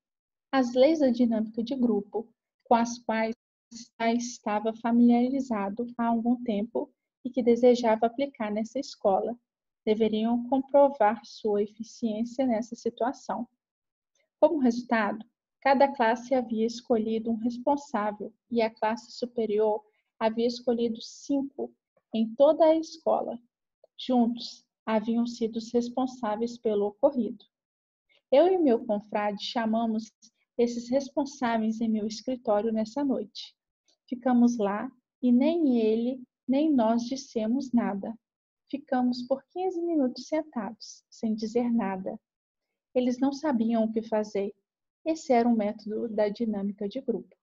Speaker 3: As leis da dinâmica de grupo, com as quais já estava familiarizado há algum tempo e que desejava aplicar nessa escola, deveriam comprovar sua eficiência nessa situação. Como resultado, cada classe havia escolhido um responsável e a classe superior havia escolhido 5 em toda a escola. Juntos, haviam sido os responsáveis pelo ocorrido. Eu e meu confrade chamamos esses responsáveis em meu escritório nessa noite. Ficamos lá e nem ele, nem nós dissemos nada. Ficamos por 15 minutos sentados, sem dizer nada. Eles não sabiam o que fazer. Esse era o método da dinâmica de grupo.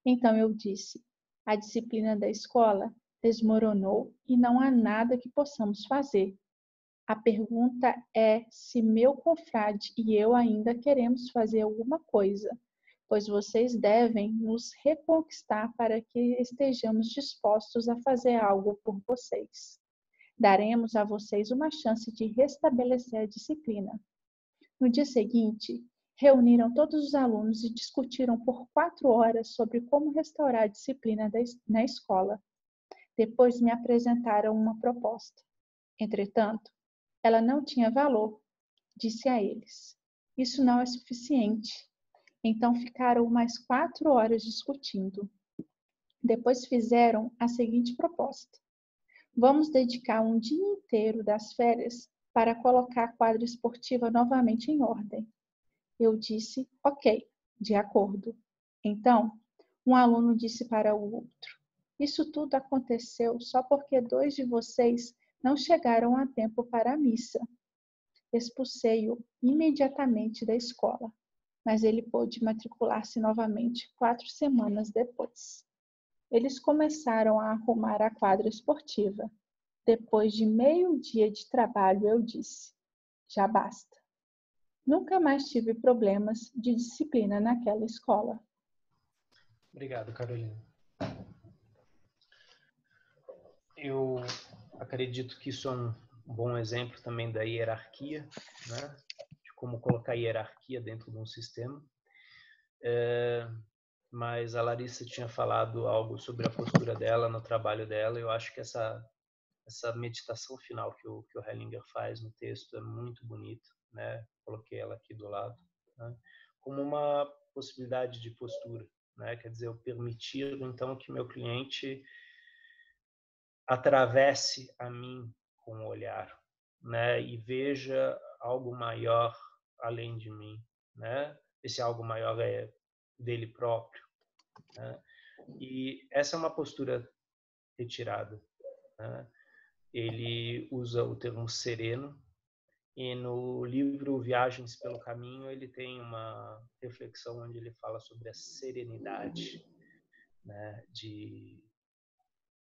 Speaker 3: Então eu disse: a disciplina da escola desmoronou e não há nada que possamos fazer. A pergunta é se meu confrade e eu ainda queremos fazer alguma coisa, pois vocês devem nos reconquistar para que estejamos dispostos a fazer algo por vocês. Daremos a vocês uma chance de restabelecer a disciplina. No dia seguinte, reuniram todos os alunos e discutiram por 4 horas sobre como restaurar a disciplina na escola. Depois me apresentaram uma proposta. Entretanto, ela não tinha valor, disse a eles. Isso não é suficiente. Então ficaram mais 4 horas discutindo. Depois fizeram a seguinte proposta. Vamos dedicar um dia inteiro das férias para colocar a quadra esportiva novamente em ordem. Eu disse, ok, de acordo. Então, um aluno disse para o outro, isso tudo aconteceu só porque 2 de vocês não chegaram a tempo para a missa. Expulsei-o imediatamente da escola, mas ele pôde matricular-se novamente 4 semanas depois. Eles começaram a arrumar a quadra esportiva. Depois de meio dia de trabalho, eu disse, já basta. Nunca mais tive problemas de disciplina naquela escola.
Speaker 2: Obrigado, Carolina. Eu acredito que isso é um bom exemplo também da hierarquia, né? De como colocar hierarquia dentro de um sistema. Mas a Larissa tinha falado algo sobre a postura dela no trabalho dela. Eu acho que essa meditação final que o Hellinger faz no texto é muito bonita, né? Coloquei ela aqui do lado, né? Como uma possibilidade de postura, né? Quer dizer, eu permitir então que meu cliente atravesse a mim com o olhar, né? E veja algo maior além de mim, né? Esse algo maior é dele próprio, né? E essa é uma postura retirada, né? Ele usa o termo sereno e no livro Viagens pelo Caminho ele tem uma reflexão onde ele fala sobre a serenidade, né? De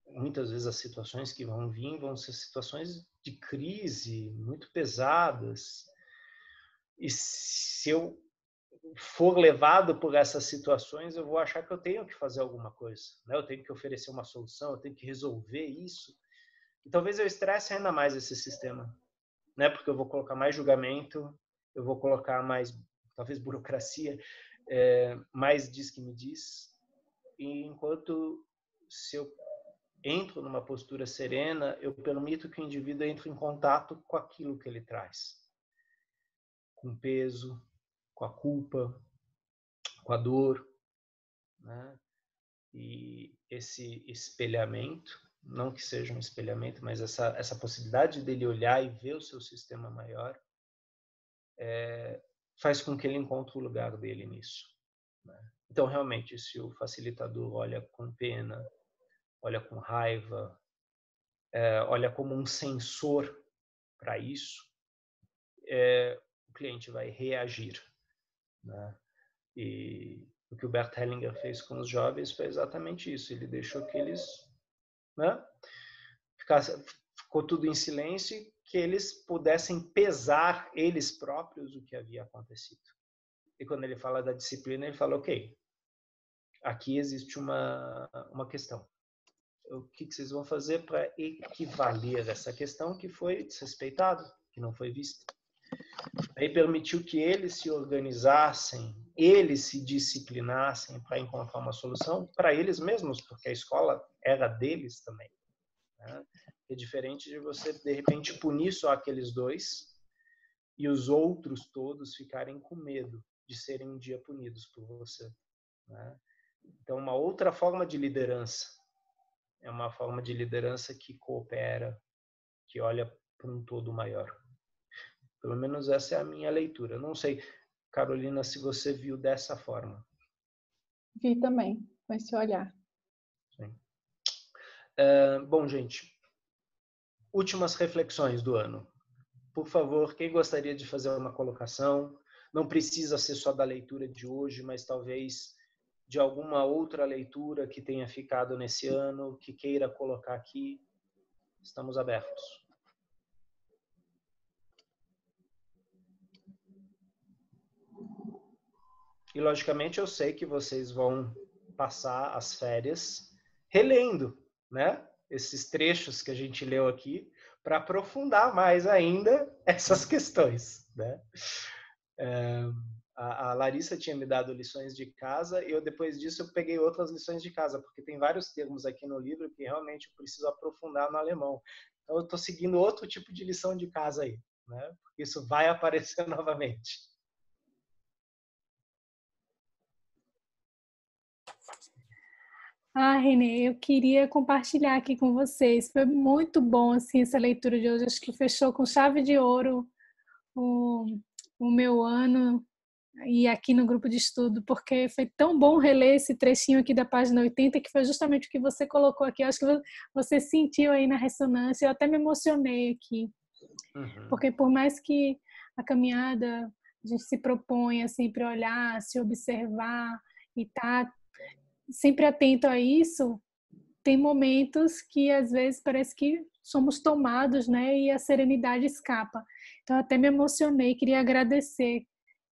Speaker 2: muitas vezes as situações que vão vir vão ser situações de crise muito pesadas e se eu for levado por essas situações eu vou achar que eu tenho que fazer alguma coisa, né? Eu tenho que oferecer uma solução, eu tenho que resolver isso. E talvez eu estresse ainda mais esse sistema, né? Porque eu vou colocar mais julgamento, eu vou colocar mais, talvez, burocracia, mais diz que me diz. E enquanto se eu entro numa postura serena, eu permito que o indivíduo entre em contato com aquilo que ele traz. Com o peso, com a culpa, com a dor, né? E esse espelhamento, não que seja um espelhamento, mas essa possibilidade dele olhar e ver o seu sistema maior, faz com que ele encontre o lugar dele nisso, né? Então, realmente, se o facilitador olha com pena, olha com raiva, olha como um sensor para isso, o cliente vai reagir, né? E o que o Bert Hellinger fez com os jovens foi exatamente isso. Ele deixou que eles, né, ficou tudo em silêncio, que eles pudessem pesar eles próprios o que havia acontecido. E quando ele fala da disciplina, ele fala, ok, aqui existe uma questão. O que vocês vão fazer para equivaler essa questão que foi desrespeitada, que não foi vista? Aí permitiu que eles se organizassem, eles se disciplinassem para encontrar uma solução para eles mesmos, porque a escola era deles também, né? É diferente de você, de repente, punir só aqueles dois e os outros todos ficarem com medo de serem um dia punidos por você, né? Então, uma outra forma de liderança é uma forma de liderança que coopera, que olha para um todo maior. Pelo menos essa é a minha leitura. Não sei, Carolina, se você viu dessa forma.
Speaker 3: Vi também, com esse olhar.
Speaker 2: Sim. Bom, gente, últimas reflexões do ano. Por favor, quem gostaria de fazer uma colocação? Não precisa ser só da leitura de hoje, mas talvez de alguma outra leitura que tenha ficado nesse ano, que queira colocar aqui. Estamos abertos. E, logicamente, eu sei que vocês vão passar as férias relendo, né, esses trechos que a gente leu aqui, para aprofundar mais ainda essas questões, né? A Larissa tinha me dado lições de casa e eu, depois disso, eu peguei outras lições de casa, porque tem vários termos aqui no livro que realmente eu preciso aprofundar no alemão. Então, eu estou seguindo outro tipo de lição de casa aí, né? Porque isso vai aparecer novamente.
Speaker 1: Renê, eu queria compartilhar aqui com vocês. Foi muito bom assim, essa leitura de hoje. Acho que fechou com chave de ouro o meu ano e aqui no grupo de estudo, porque foi tão bom reler esse trechinho aqui da página 80, que foi justamente o que você colocou aqui. Eu acho que você sentiu aí na ressonância, eu até me emocionei aqui. Porque por mais que a caminhada, a gente se propõe a sempre olhar, se observar e estar sempre atento a isso, tem momentos que às vezes parece que somos tomados, né? E a serenidade escapa. Então até me emocionei, queria agradecer.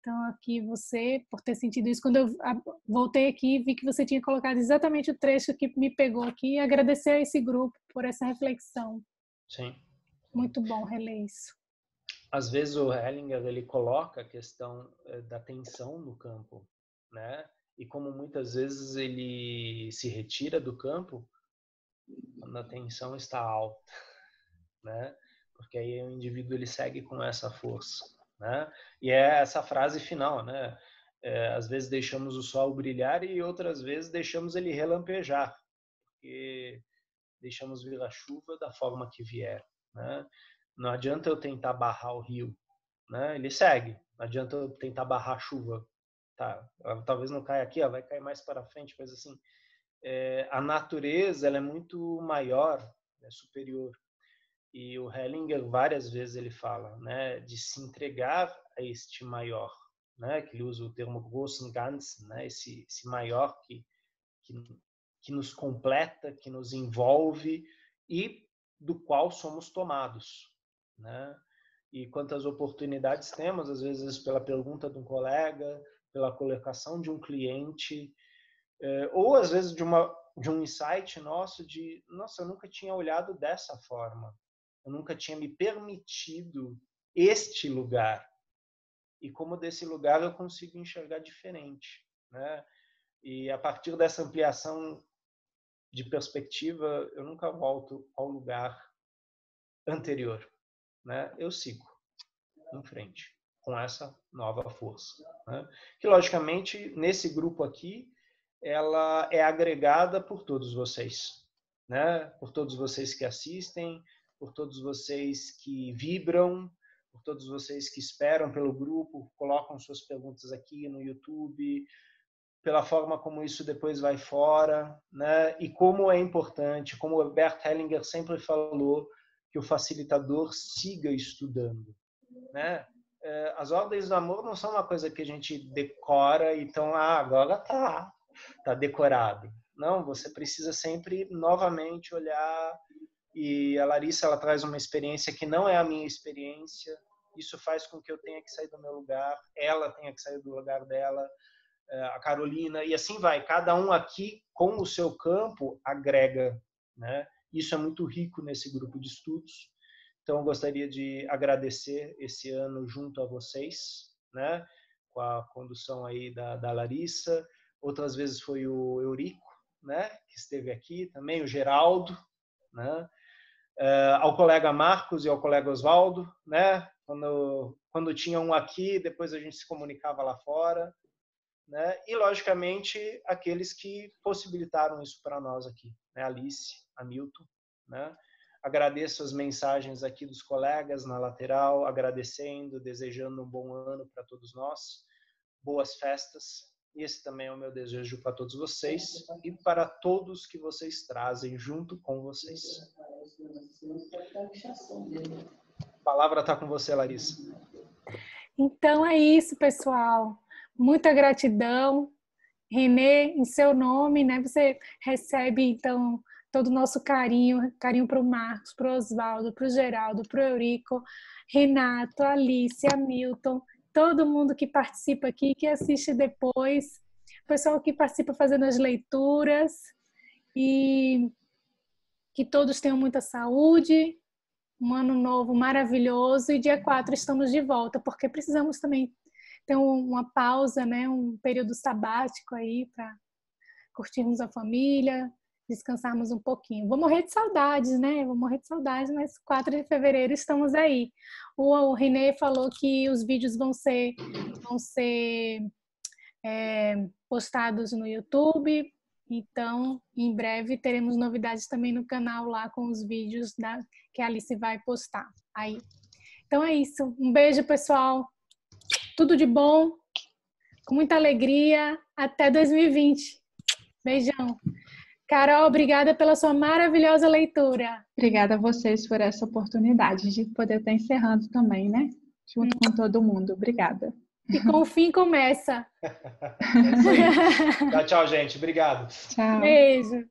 Speaker 1: Então aqui você por ter sentido isso. Quando eu voltei aqui, vi que você tinha colocado exatamente o trecho que me pegou aqui e agradecer a esse grupo por essa reflexão.
Speaker 2: Sim.
Speaker 1: Muito bom reler isso.
Speaker 2: Às vezes o Hellinger ele coloca a questão da tensão no campo, né? E como muitas vezes ele se retira do campo quando a tensão está alta, né? Porque aí o indivíduo ele segue com essa força, né? E é essa frase final, né? Às vezes deixamos o sol brilhar e outras vezes deixamos ele relampejar, porque deixamos vir a chuva da forma que vier, né? Não adianta eu tentar barrar o rio, né? Ele segue. Não adianta eu tentar barrar a chuva, tá? Talvez não caia aqui, vai cair mais para frente, mas assim, a natureza ela é muito maior, é superior. E o Hellinger várias vezes ele fala, né, de se entregar a este maior, né? Que ele usa o termo großen Ganzen, né? Esse maior que nos completa, que nos envolve e do qual somos tomados, né? E quantas oportunidades temos, às vezes pela pergunta de um colega, pela colocação de um cliente, ou às vezes de um insight nosso de, nossa, eu nunca tinha olhado dessa forma, eu nunca tinha me permitido este lugar, e como desse lugar eu consigo enxergar diferente, né? E a partir dessa ampliação de perspectiva, eu nunca volto ao lugar anterior, né? Eu sigo em frente com essa nova força, né? Que logicamente nesse grupo aqui ela é agregada por todos vocês, né? Por todos vocês que assistem, por todos vocês que vibram, por todos vocês que esperam pelo grupo, colocam suas perguntas aqui no YouTube, pela forma como isso depois vai fora, né? E como é importante, como o Bert Hellinger sempre falou, que o facilitador siga estudando, né? As ordens do amor não são uma coisa que a gente decora e então, agora tá decorado. Não, você precisa sempre novamente olhar, e a Larissa ela traz uma experiência que não é a minha experiência, isso faz com que eu tenha que sair do meu lugar, ela tenha que sair do lugar dela, a Carolina, e assim vai. Cada um aqui, com o seu campo, agrega, né? Isso é muito rico nesse grupo de estudos. Então, eu gostaria de agradecer esse ano junto a vocês, né? Com a condução aí da Larissa. Outras vezes foi o Eurico, né? Que esteve aqui também, o Geraldo, né? Ao colega Marcos e ao colega Oswaldo, né? Quando tinha um aqui, depois a gente se comunicava lá fora, né? E, logicamente, aqueles que possibilitaram isso para nós aqui, né? Alice, Hamilton, né? Agradeço as mensagens aqui dos colegas na lateral, agradecendo, desejando um bom ano para todos nós, boas festas, e esse também é o meu desejo para todos vocês e para todos que vocês trazem junto com vocês. A palavra está com você, Larissa.
Speaker 1: Então é isso, pessoal. Muita gratidão. Renê, em seu nome, né? Você recebe, então, todo o nosso carinho para o Marcos, para o Oswaldo, para o Geraldo, para o Eurico, Renato, Alice, Hamilton, todo mundo que participa aqui, que assiste depois, o pessoal que participa fazendo as leituras, e que todos tenham muita saúde, um ano novo maravilhoso, e dia 4 estamos de volta, porque precisamos também ter uma pausa, né? Um período sabático aí para curtirmos a família, descansarmos um pouquinho. Vou morrer de saudades, né? Vou morrer de saudades, mas 4 de fevereiro estamos aí. O Renê falou que os vídeos vão ser postados no YouTube, então em breve teremos novidades também no canal lá com os vídeos que a Alice vai postar aí. Então é isso. Um beijo, pessoal. Tudo de bom, com muita alegria. Até 2020. Beijão. Carol, obrigada pela sua maravilhosa leitura.
Speaker 3: Obrigada a vocês por essa oportunidade de poder estar encerrando também, né? Junto com todo mundo. Obrigada.
Speaker 1: E com o fim começa.
Speaker 2: É isso aí. Tchau, gente. Obrigado.
Speaker 3: Tchau.
Speaker 1: Beijo.